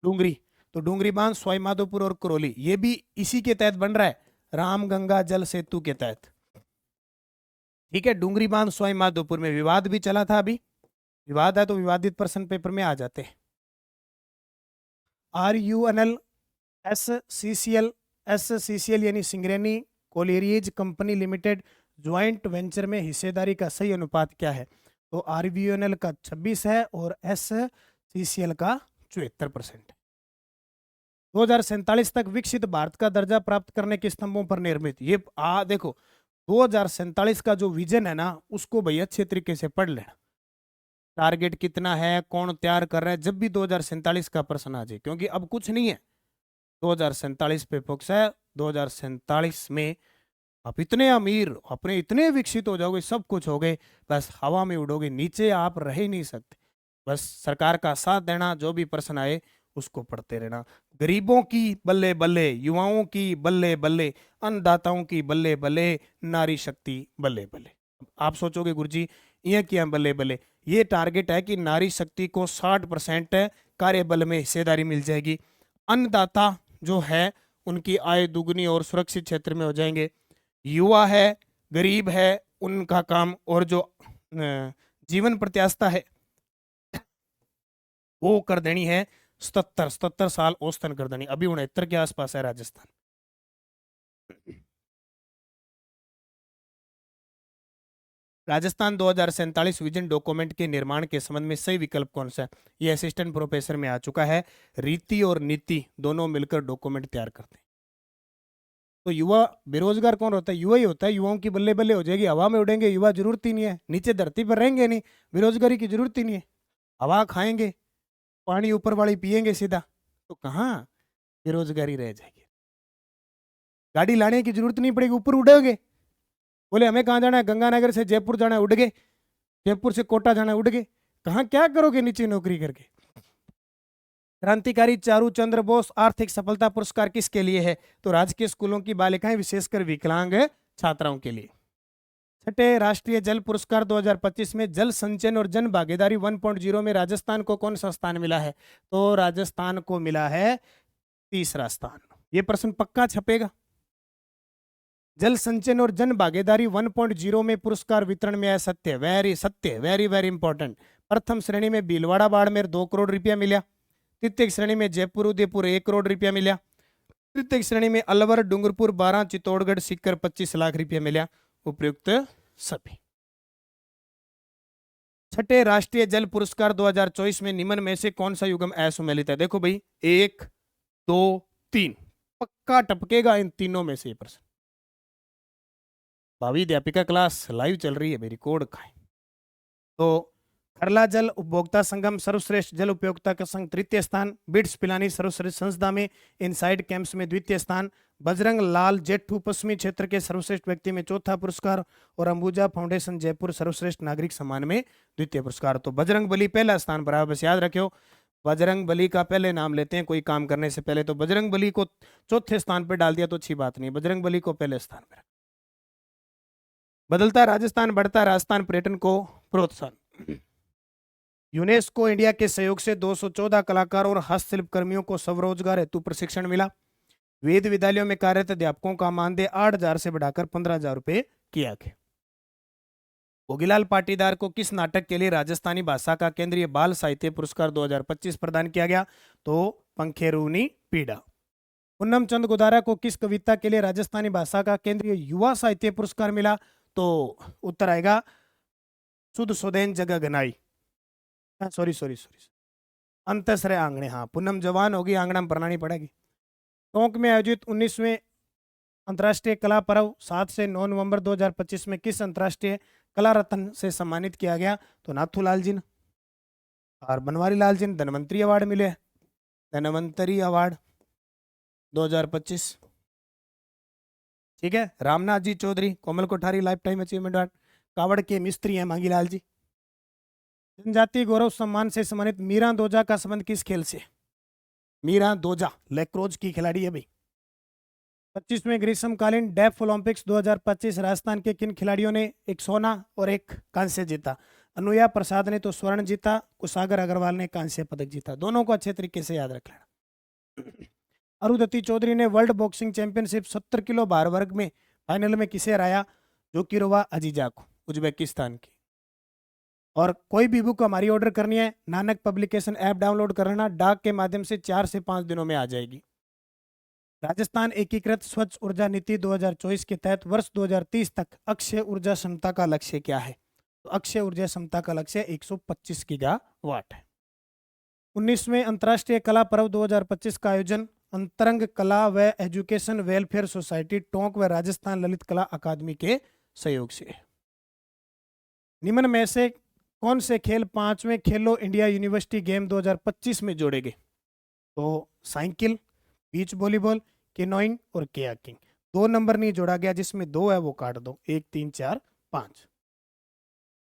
डूंगरी, तो डूंगरी बांध सवाईमाधोपुर और करौली, ये भी इसी के तहत बन रहा है, रामगंगा जल सेतु के तहत। ठीक है, डूंगरी बांध सवाईमाधोपुर में विवाद भी चला था, अभी विवाद है तो विवादित प्रश्न पेपर में आ जाते हैं। RUNL SCCL यानी Singareni collieries company limited joint venture में हिस्सेदारी का सही अनुपात क्या है? तो RVNL का 26 है और SCCL का 74%। 2047 तक विकसित भारत का दर्जा प्राप्त करने के स्तंभों पर निर्मित, ये देखो 2047 का जो विजन है ना, उसको भाई अच्छे तरीके से पढ़ लेना। टारगेट कितना है, कौन तैयार कर रहा है, जब भी 2047 का प्रश्न आ जाए, क्योंकि अब कुछ नहीं है, 2047 पे फोकस है। 2047 में आप इतने अमीर, अपने इतने विकसित हो जाओगे, सब कुछ हो गए, बस हवा में उड़ोगे, नीचे आप रह ही नहीं सकते। बस सरकार का साथ देना, जो भी प्रश्न आए उसको पढ़ते रहना। गरीबों की बल्ले बल्ले, युवाओं की बल्ले बल्ले, अन्नदाताओं की बल्ले बल्ले, नारी शक्ति बल्ले बल्ले। आप सोचोगे गुरुजी ये क्या बल्ले बल्ले, ये टारगेट है कि नारी शक्ति को 60% कार्यबल में हिस्सेदारी मिल जाएगी। अन्नदाता जो है उनकी आय दुगनी और सुरक्षित क्षेत्र में हो जाएंगे। युवा है, गरीब है, उनका काम और जो जीवन प्रत्याशा है वो कर देनी है 77 साल औसतन कर देनी, अभी 69 के आसपास है राजस्थान। राजस्थान 2047 विजन डॉक्यूमेंट के निर्माण के संबंध में सही विकल्प कौन सा है? ये असिस्टेंट प्रोफेसर में आ चुका है। रीति और नीति दोनों मिलकर डॉक्यूमेंट तैयार करते हैं। तो युवा बेरोजगार कौन होता है? युवा ही होता है। युवाओं की बल्ले बल्ले हो जाएगी, हवा में उड़ेंगे, युवा जरूरत ही नहीं है, नीचे धरती पर रहेंगे नहीं, बेरोजगारी की जरूरत ही नहीं है, हवा खाएंगे, पानी ऊपर वाली पिएंगे सीधा, तो कहाँ बेरोजगारी रह जाएगी। गाड़ी लाने की जरूरत नहीं पड़ेगी, ऊपर उड़ोगे। बोले हमें कहाँ जाना है, गंगानगर से जयपुर जाना है, उड़ गए। जयपुर से कोटा जाना है, उड़ गए। कहाँ क्या करोगे नीचे नौकरी करके। क्रांतिकारी चारू चंद्र बोस आर्थिक सफलता पुरस्कार किसके लिए है? तो राजकीय स्कूलों की बालिकाएं विशेषकर विकलांग छात्राओं के लिए। छठे राष्ट्रीय जल पुरस्कार 2025 में जल संचयन और जन भागीदारी 1.0 में राजस्थान को कौन सा स्थान मिला है? तो राजस्थान को मिला है तीसरा स्थान। ये प्रश्न पक्का छपेगा। जल संचयन और जन भागीदारी 1.0 में पुरस्कार वितरण में है सत्य, वेरी वेरी इंपॉर्टेंट। प्रथम श्रेणी में भीलवाड़ा बाड़मेर 2 करोड़ रुपया मिला। तृतीय श्रेणी में जयपुर उदयपुर 1 करोड़ रुपया मिला। तृतीय श्रेणी में अलवर डूंगरपुर 12 चित्तौड़गढ़ सीकर 25 लाख रुपया मिला। उपयुक्त सभी। छठे राष्ट्रीय जल पुरस्कार 2024 में निम्न में से कौन सा युग्म असुमेलित है? देखो भाई 1 2 3 पक्का टपकेगा इन तीनों में से ये प्रश्न। भावी अध्यापिका क्लास लाइव चल रही है, मेरी कोड खाए। तो खरला जल उपभोक्ता संगम सर्वश्रेष्ठ जल उपयोक्ता का संघ तृतीय स्थान, बिट्स पिलानी सर्वश्रेष्ठ संस्था में इनसाइड कैंप्स में द्वितीय स्थान, बजरंग लाल जेठू पश्चिमी क्षेत्र के सर्वश्रेष्ठ व्यक्ति में चौथा पुरस्कार और अंबुजा फाउंडेशन जयपुर सर्वश्रेष्ठ नागरिक सम्मान में द्वितीय पुरस्कार। तो बजरंग बली पहला स्थान पर। बस याद रखियो बजरंग बली का पहले नाम लेते हैं कोई काम करने से पहले, तो बजरंग बली को चौथे स्थान पर डाल दिया तो अच्छी बात नहीं, बजरंग बली को पहले स्थान पर। बदलता राजस्थान बढ़ता राजस्थान पर्यटन को प्रोत्साहन। यूनेस्को इंडिया के सहयोग से 214 कलाकारों और हस्तशिल्प कर्मियों को स्वरोजगार हेतु प्रशिक्षण मिला। वेद विद्यालयों में कार्यरत अध्यापकों का मानदेय 8,000 से बढ़ाकर 15,000 रुपए किया गया। भोगीलाल पाटीदार को किस नाटक के लिए राजस्थानी भाषा का केंद्रीय बाल साहित्य पुरस्कार 2025 प्रदान किया गया? तो पंखेरूनी पीड़ा। पूनम चंद गोदारा को किस कविता के लिए राजस्थानी भाषा का केंद्रीय युवा साहित्य पुरस्कार मिला? तो उत्तर आएगा सुध सुदेन जगह गनाई, सॉरी अंतसरे आंगणे। हाँ, पूनम जवान होगी, आंगणा में प्रणाली पड़ेगी। टोंक में आयोजित 19वें अंतर्राष्ट्रीय कला पर्व 7 से 9 नवंबर 2025 में किस अंतर्राष्ट्रीय कला रत्न से सम्मानित किया गया? तो नाथूलाल जी ने और बनवारी लाल जी ने धनवंतरी अवार्ड मिले, धनवंतरी अवार्ड 2025। ठीक है। Ramnath ji Chaudhary Komal Kothari lifetime achievement award. कावड़ के मिस्त्री हैं मांगीलाल जी। जनजातीय गौरव सम्मान से सम्मानित मीरा दोजा का संबंध किस खेल से? मीरा दोजा लैक्रोज की खिलाड़ी है भाई। 25वें ग्रीष्मकालीन डेफ ओलंपिक्स 2025 राजस्थान के किन खिलाड़ियों ने एक सोना और एक कांस्य जीता? अनुया प्रसाद ने तो स्वर्ण जीता, कुशागर अग्रवाल ने कांस्य पदक जीता। दोनों को अच्छे तरीके से याद रख लेना। अरुंधति चौधरी ने वर्ल्ड बॉक्सिंग चैंपियनशिप 70 किलो भार वर्ग में फाइनल में किसे हराया? जोकिरोवा अजीजा को, उज्बेकिस्तान की। और कोई भी बुक हमारी ऑर्डर करनी है, नानक पब्लिकेशन ऐप डाउनलोड करना, डाक के माध्यम से 4 से 5 दिनों में आ जाएगी। राजस्थान एकीकृत स्वच्छ ऊर्जा नीति 2024 के तहत वर्ष 2030 तक अक्षय ऊर्जा क्षमता का लक्ष्य क्या है? तो अक्षय ऊर्जा क्षमता का लक्ष्य 125 गीगावाट है। 19वें अंतर्राष्ट्रीय कला पर्व 2025 का आयोजन अंतरंग कला व एजुकेशन वेलफेयर सोसाइटी टोंक व राजस्थान ललित कला अकादमी के सहयोग से। निम्न में से कौन से खेल 5वें खेलो इंडिया यूनिवर्सिटी गेम 2025 में जोड़े गए? तो साइकिल, बीच वॉलीबॉल, केनोइंग और कयाकिंग। 2 नंबर नहीं जोड़ा गया, जिसमें 2 है वो काट दो, 1 3 4 5।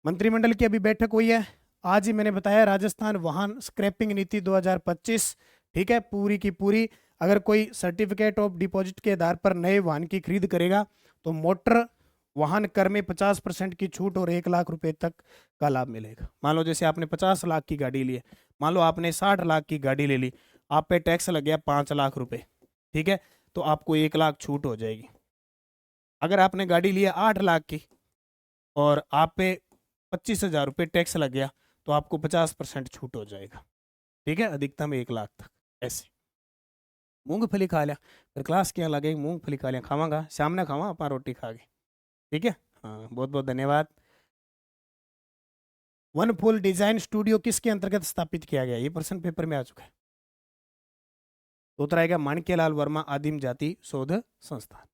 मंत्रिमंडल की अभी बैठक हुई है आज ही, मैंने बताया राजस्थान वाहन स्क्रैपिंग नीति 2025 ठीक है, पूरी की पूरी। अगर कोई सर्टिफिकेट ऑफ डिपॉजिट के आधार पर नए वाहन की खरीद करेगा तो मोटर वाहन कर में 50% की छूट और 1 लाख रुपए तक का लाभ मिलेगा। मान लो जैसे आपने 50 लाख की गाड़ी ली है, मान लो आपने 60 लाख की गाड़ी ले ली, आप पे टैक्स लग गया 5 लाख रुपए, ठीक है, तो आपको 1 लाख छूट हो जाएगी। अगर आपने गाड़ी ली है 8 लाख की और आप पे 25,000 रुपये टैक्स लग गया तो आपको 50% छूट हो जाएगा, ठीक है, अधिकतम 1 लाख तक। ऐसे मूंगफली खा लिया, फिर क्लास क्या लगे, मूंगफली खा लिया, खावांगा शाम ने खावा अपना रोटी खा के, ठीक है। हाँ, बहुत बहुत धन्यवाद। वन फुल डिजाइन स्टूडियो किसके अंतर्गत स्थापित किया गया, ये प्रश्न पेपर में आ चुका है। तो उत्तर आएगा माणिक्यलाल वर्मा आदिम जाति शोध संस्थान।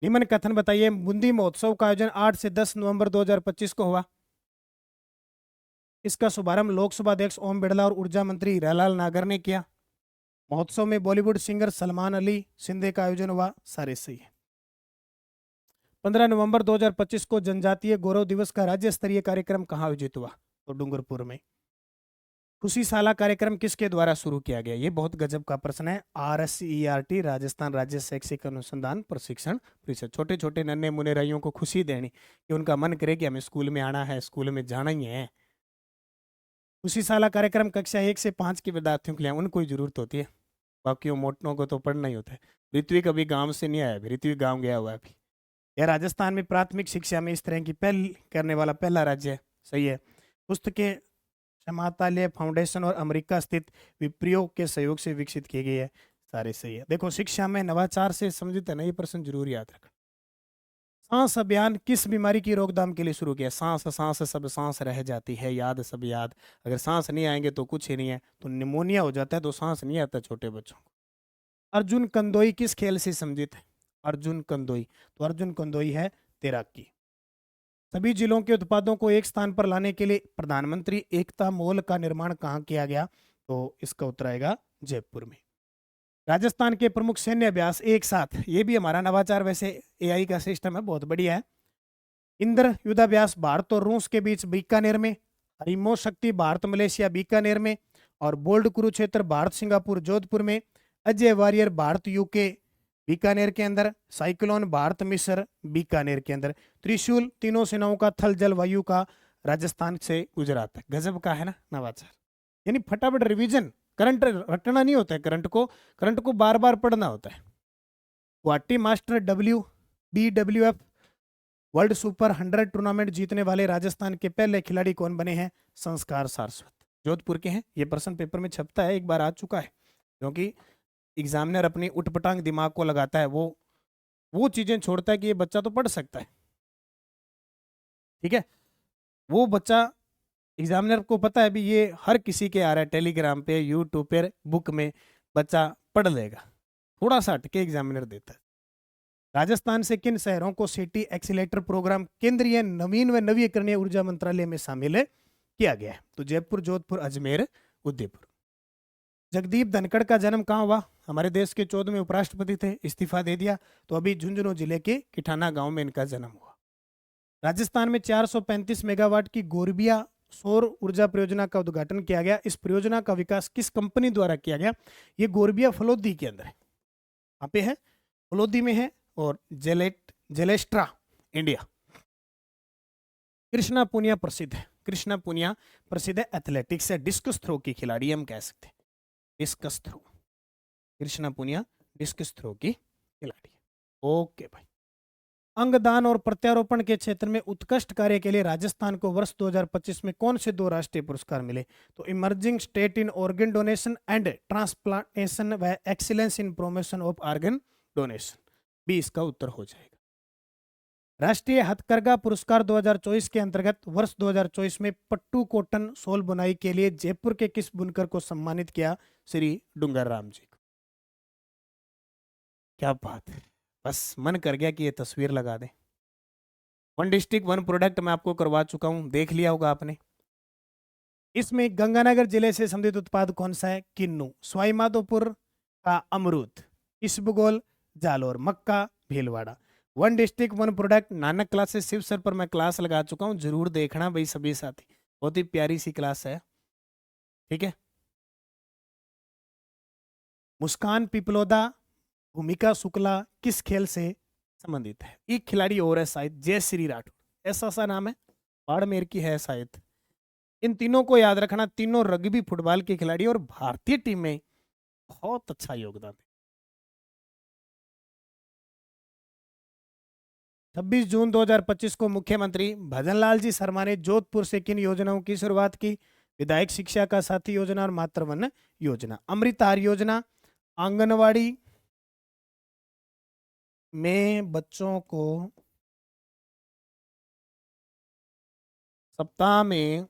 निम्न कथन बताइए, बूंदी महोत्सव का आयोजन 8 से 10 नवंबर 2025 को हुआ। इसका शुभारंभ लोकसभा अध्यक्ष ओम बिरला और ऊर्जा मंत्री हीरालाल नागर ने किया। महोत्सव में बॉलीवुड सिंगर सलमान अली शिंदे का आयोजन हुआ। सारे सही है। 15 नवंबर 2025 को जनजातीय गौरव दिवस का राज्य स्तरीय कार्यक्रम कहाँ आयोजित हुआ, तो डूंगरपुर में। खुशी साला कार्यक्रम किसके द्वारा शुरू किया गया, ये बहुत गजब का प्रश्न है। RSERT राजस्थान राज्य शैक्षिक अनुसंधान प्रशिक्षण परिषद। छोटे छोटे नन्हे मुन्ने राइयों को खुशी देनी कि उनका मन करे कि हमें स्कूल में आना है, स्कूल में जाना ही है। खुशी साला कार्यक्रम कक्षा 1 से 5 के विद्यार्थियों के लिए उनको ही जरूरत होती है, बाकी मोटनों को तो पढ़ना ही होता है। ऋत्विक अभी गांव से नहीं आया, अभी ऋत्विक गांव गया हुआ है अभी। यह राजस्थान में प्राथमिक शिक्षा में इस तरह की पहल करने वाला पहला राज्य है। सही है। पुस्तकें क्षमातालय फाउंडेशन और अमेरिका स्थित विप्रियो के सहयोग से विकसित की गई है। सारे सही है। देखो, शिक्षा में नवाचार से संबंधित है ना, ये प्रश्न जरूर याद रखना। सांस अभियान किस बीमारी की रोकथाम के लिए शुरू किया। सांस सांस सब सांस रह जाती है, याद सब याद। अगर सांस नहीं आएंगे तो कुछ ही नहीं है, तो निमोनिया हो जाता है, तो सांस नहीं आता छोटे बच्चों को। अर्जुन कंदोई किस खेल से संबंधित है। अर्जुन कंदोई, तो अर्जुन कंदोई है तैराकी। सभी जिलों के उत्पादों को एक स्थान पर लाने के लिए प्रधानमंत्री एकता मॉल का निर्माण कहाँ किया गया, तो इसका उत्तर आएगा जयपुर में। राजस्थान के प्रमुख सैन्य अभ्यास एक साथ, ये भी हमारा नवाचार, वैसे AI का सिस्टम है, बहुत बढ़िया है। इंद्र युद्धाभ्यास भारत और रूस के बीच बीकानेर में। हरिमो शक्ति भारत मलेशिया बीकानेर में। और बोल्ड कुरुक्षेत्र भारत सिंगापुर जोधपुर में। अजय वॉरियर भारत UK बीकानेर के अंदर। साइक्लोन भारत मिस्र बीकानेर के अंदर। त्रिशूल तीनों सेनाओं का थल जल वायु का राजस्थान से गुजरात है। गजब का है ना नवाचार। यानी फटाफट रिवीजन, करंट रटना नहीं होता है, करंट को बार बार पढ़ना होता है। Guwahati master WBWF world super 100 tournament जीतने वाले राजस्थान के पहले खिलाड़ी कौन बने हैं। संस्कार सारस्वत, जोधपुर के हैं। ये प्रश्न पेपर में छपता है, एक बार आ चुका है, क्योंकि एग्जामिनर अपनी उटपटांग दिमाग को लगाता है, वो चीजें छोड़ता है कि ये बच्चा तो पढ़ सकता है, ठीक है। वो बच्चा, एग्जामिनर को पता है भी ये हर किसी के आ रहा है, टेलीग्राम पे, यूट्यूब पे, बुक में, बच्चा पढ़ लेगा, थोड़ा सा हटके एग्जामिनर देता है। राजस्थान से किन शहरों को सिटी एक्सीलेटर प्रोग्राम केंद्रीय नवीन व नवीकरणीय ऊर्जा मंत्रालय में शामिल किया गया है, तो जयपुर जोधपुर अजमेर उदयपुर। जगदीप धनखड़ का जन्म कहाँ हुआ। हमारे देश के 14वें उपराष्ट्रपति थे, इस्तीफा दे दिया, तो अभी झुंझुनू जिले के किठाना गांव में इनका जन्म हुआ। राजस्थान में 435 मेगावाट की गोरबिया सौर ऊर्जा परियोजना का उद्घाटन किया गया। इस परियोजना का विकास किस कंपनी द्वारा किया गया। ये गोरबिया फलोदी के अंदर है, यहाँ पे है, फलोदी में है, और जेलेस्ट्रा इंडिया। कृष्णा पुनिया प्रसिद्ध है, कृष्णा पुनिया प्रसिद्ध है एथलेटिक्स है, डिस्कस थ्रो की खिलाड़ी हम कह सकते हैं, discus throw. Krishna Poonia discus throw की खिलाड़ी। ओके भाई। अंगदान और प्रत्यारोपण के क्षेत्र में उत्कृष्ट कार्य के लिए राजस्थान को वर्ष 2025 में कौन से 2 राष्ट्रीय पुरस्कार मिले, तो emerging state in organ donation and transplantation व excellence in promotion of organ donation, भी इसका उत्तर हो जाएगा। राष्ट्रीय हथकरघा पुरस्कार 2024 के अंतर्गत वर्ष 2024 में पट्टू कॉटन सोल बुनाई के लिए जयपुर के किस बुनकर को सम्मानित किया, श्री डूंगर राम जी को। क्या बात है, बस मन कर गया कि ये तस्वीर लगा दें। 1 डिस्ट्रिक्ट 1 प्रोडक्ट मैं आपको करवा चुका हूं, देख लिया होगा आपने। इसमें गंगानगर जिले से संबंधित उत्पाद कौन सा है, किन्नू। सवाईमाधोपुर का अमरूद। इसबगोल जालोर, मक्का Bhilwara. 1 district 1 product Nanak classes Shiv sir पर मैं क्लास लगा चुका हूं, जरूर देखना भाई सभी साथी, बहुत ही प्यारी सी क्लास है, ठीक है। मुस्कान पिपलोदा, भूमिका शुक्ला किस खेल से संबंधित है? एक खिलाड़ी और है शायद, जयश्री राठौर, ऐसा सा नाम है, बाड़मेर की है शायद। इन तीनों को याद रखना, तीनों रग्बी फुटबॉल के खिलाड़ी और भारतीय टीम में बहुत अच्छा योगदान है। 26 जून 2025 को मुख्यमंत्री भजनलाल जी शर्मा ने जोधपुर से किन योजनाओं की शुरुआत की? विधायक शिक्षा का साथी योजना और मातृवंदना योजना। अमृतार योजना आंगनवाड़ी में बच्चों को सप्ताह में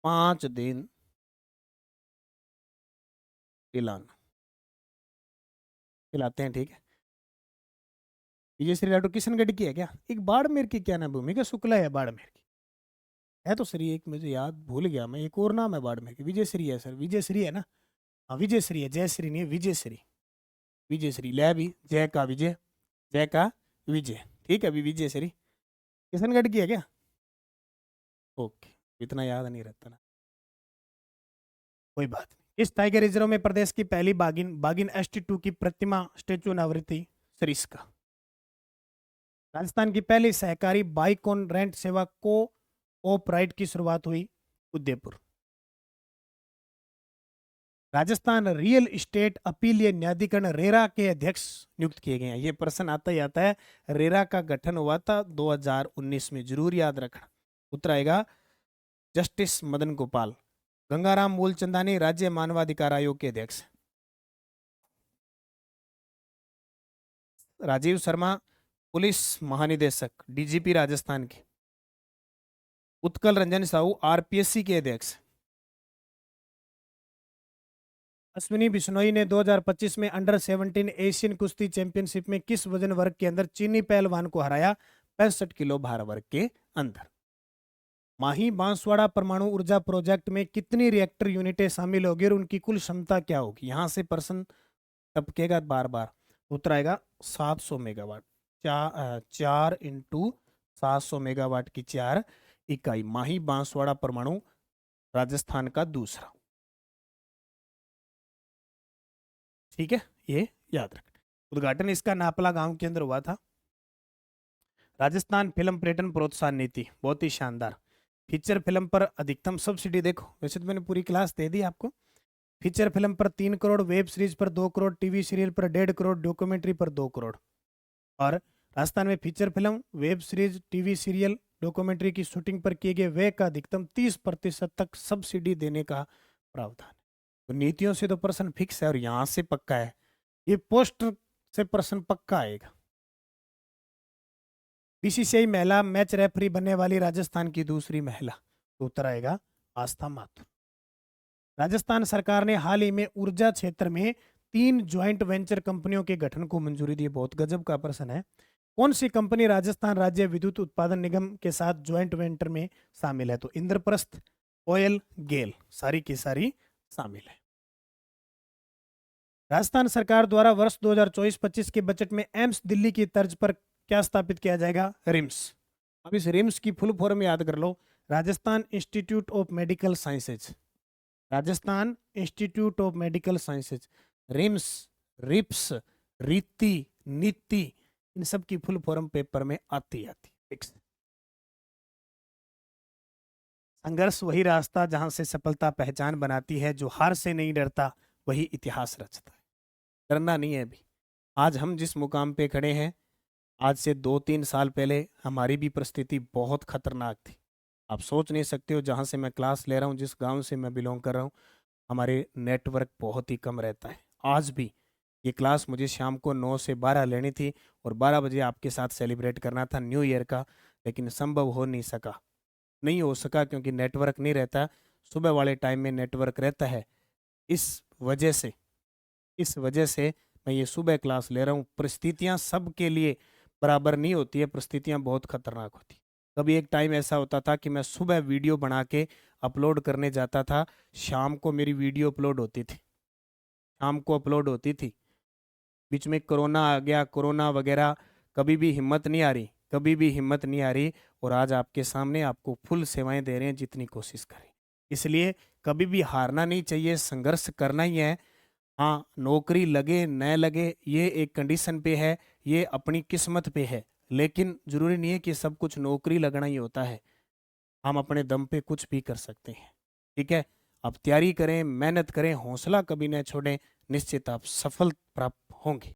5 दिन पिलाना, पिलाते हैं, ठीक है। विजय श्री राठौर किशनगढ़ की है क्या? एक बाड़मेर की क्या नाम, भूमिका शुक्ला है बाड़मेर की, है तो सर, एक मुझे याद भूल गया मैं, एक और नाम है बाड़मेर की, विजय श्री है सर, विजय श्री है ना? हाँ विजय श्री है, जय श्री नहीं है, विजय श्री। विजय श्री ले भी, जय का विजय, जय का विजय, ठीक है, अभी विजय श्री किशनगढ़ की है क्या? ओके, इतना याद नहीं रहता ना, कोई बात नहीं। इस टाइगर रिजर्व में प्रदेश की पहली बागिन बागिन ST2 की प्रतिमा स्टेचू अनावृत्ति सरिस्का। राजस्थान की पहली सहकारी बाइक ऑन रेंट सेवा को ऑप राइड की शुरुआत हुई उदयपुर। राजस्थान रियल एस्टेट अपीलीय न्यायाधिकरण रेरा के अध्यक्ष नियुक्त किए गए हैं। ये प्रश्न आता ही आता है, रेरा का गठन हुआ था 2019 में, जरूर याद रखना। उत्तर आएगा जस्टिस मदन गोपाल। गंगाराम मूलचंदानी राज्य मानवाधिकार आयोग के अध्यक्ष। राजीव शर्मा पुलिस महानिदेशक DGP राजस्थान के। उत्कल रंजन साहू RPSC के अध्यक्ष। अश्विनी बिश्नोई ने 2025 में अंडर-17 एशियन कुश्ती चैंपियनशिप में किस वजन वर्ग के अंदर चीनी पहलवान को हराया? 65 किलो भार वर्ग के अंदर। माही बांसवाड़ा परमाणु ऊर्जा प्रोजेक्ट में कितनी रिएक्टर यूनिटें शामिल होगी और उनकी कुल क्षमता क्या होगी? यहां से प्रश्न टपकेगा बार बार। उत्तर आएगा 700 मेगावाट। 4 इंटू 700 मेगावाट की 4 इकाई। माही बांसवाड़ा परमाणु राजस्थान का दूसरा, ठीक है, ये याद रखना। उद्घाटन इसका नापला गांव के अंदर हुआ था। राजस्थान फिल्म पर्यटन प्रोत्साहन नीति बहुत ही शानदार। फीचर फिल्म पर अधिकतम सब्सिडी देखो, वैसे तो मैंने पूरी क्लास दे दी आपको। फीचर फिल्म पर 3 करोड़, वेब सीरीज पर 2 करोड़, टीवी सीरियल पर 1.5 करोड़, डॉक्यूमेंट्री पर 2 करोड़। और राजस्थान में feature film, web series, TV serial, documentary की शूटिंग पर किए गए व्यय का अधिकतम 30% तक सब्सिडी देने का प्रावधान। तो नीतियों से तो प्रश्न फिक्स है और यहां से पक्का है, ये पोस्ट से प्रश्न पक्का आएगा। BCCI महिला मैच रेफरी बनने वाली राजस्थान की दूसरी महिला। तो उत्तर आएगा आस्था माथुर। राजस्थान सरकार ने हाल ही में ऊर्जा क्षेत्र में 3 ज्वाइंट वेंचर कंपनियों के गठन को मंजूरी दी। बहुत गजब का प्रश्न है। कौन सी कंपनी राजस्थान राज्य विद्युत उत्पादन निगम के साथ ज्वाइंट वेंचर में शामिल है? तो इंद्रप्रस्थ, ऑयल, गेल, सारी की सारी शामिल है। राजस्थान सरकार द्वारा वर्ष 2024-25 के बजट में एम्स दिल्ली की तर्ज पर क्या स्थापित किया जाएगा? रिम्स। अब इस रिम्स की फुल फॉर्म याद कर लो, Rajasthan Institute of Medical Sciences. Rajasthan Institute of Medical Sciences. RIMS, RIPS, रीति, नीति, इन सब की फुल फॉर्म पेपर में आती फिक्स। संघर्ष वही रास्ता जहां से सफलता पहचान बनाती है, जो हार से नहीं डरता वही इतिहास रचता है। डरना नहीं है अभी। आज हम जिस मुकाम पे खड़े हैं, आज से 2-3 साल पहले हमारी भी परिस्थिति बहुत खतरनाक थी। आप सोच नहीं सकते हो, जहाँ से मैं क्लास ले रहा हूँ, जिस गांव से मैं बिलोंग कर रहा हूँ, हमारे नेटवर्क बहुत ही कम रहता है। आज भी ये क्लास मुझे शाम को 9 से 12 लेनी थी और 12 बजे आपके साथ सेलिब्रेट करना था न्यू ईयर का, लेकिन संभव हो नहीं सका, नहीं हो सका क्योंकि नेटवर्क नहीं रहता। सुबह वाले टाइम में नेटवर्क रहता है। इस वजह से मैं ये सुबह क्लास ले रहा हूँ। परिस्थितियाँ सबके लिए बराबर नहीं होती है, परिस्थितियाँ बहुत खतरनाक होती। कभी एक टाइम ऐसा होता था कि मैं सुबह वीडियो बना के अपलोड करने जाता था, शाम को मेरी वीडियो अपलोड होती थी, शाम को अपलोड होती थी। बीच में कोरोना आ गया, कोरोना वगैरह, कभी भी हिम्मत नहीं आ रही, कभी भी हिम्मत नहीं आ रही। और आज आपके सामने आपको फुल सेवाएं दे रहे हैं, जितनी कोशिश करें। इसलिए कभी भी हारना नहीं चाहिए, संघर्ष करना ही है। हाँ, नौकरी लगे न लगे ये एक कंडीशन पे है, ये अपनी किस्मत पे है, लेकिन जरूरी नहीं है कि सब कुछ नौकरी लगना ही होता है। हम अपने दम पे कुछ भी कर सकते हैं। ठीक है, आप तैयारी करें, मेहनत करें, हौसला कभी न छोड़ें, निश्चित आप सफल प्राप्त होंगे।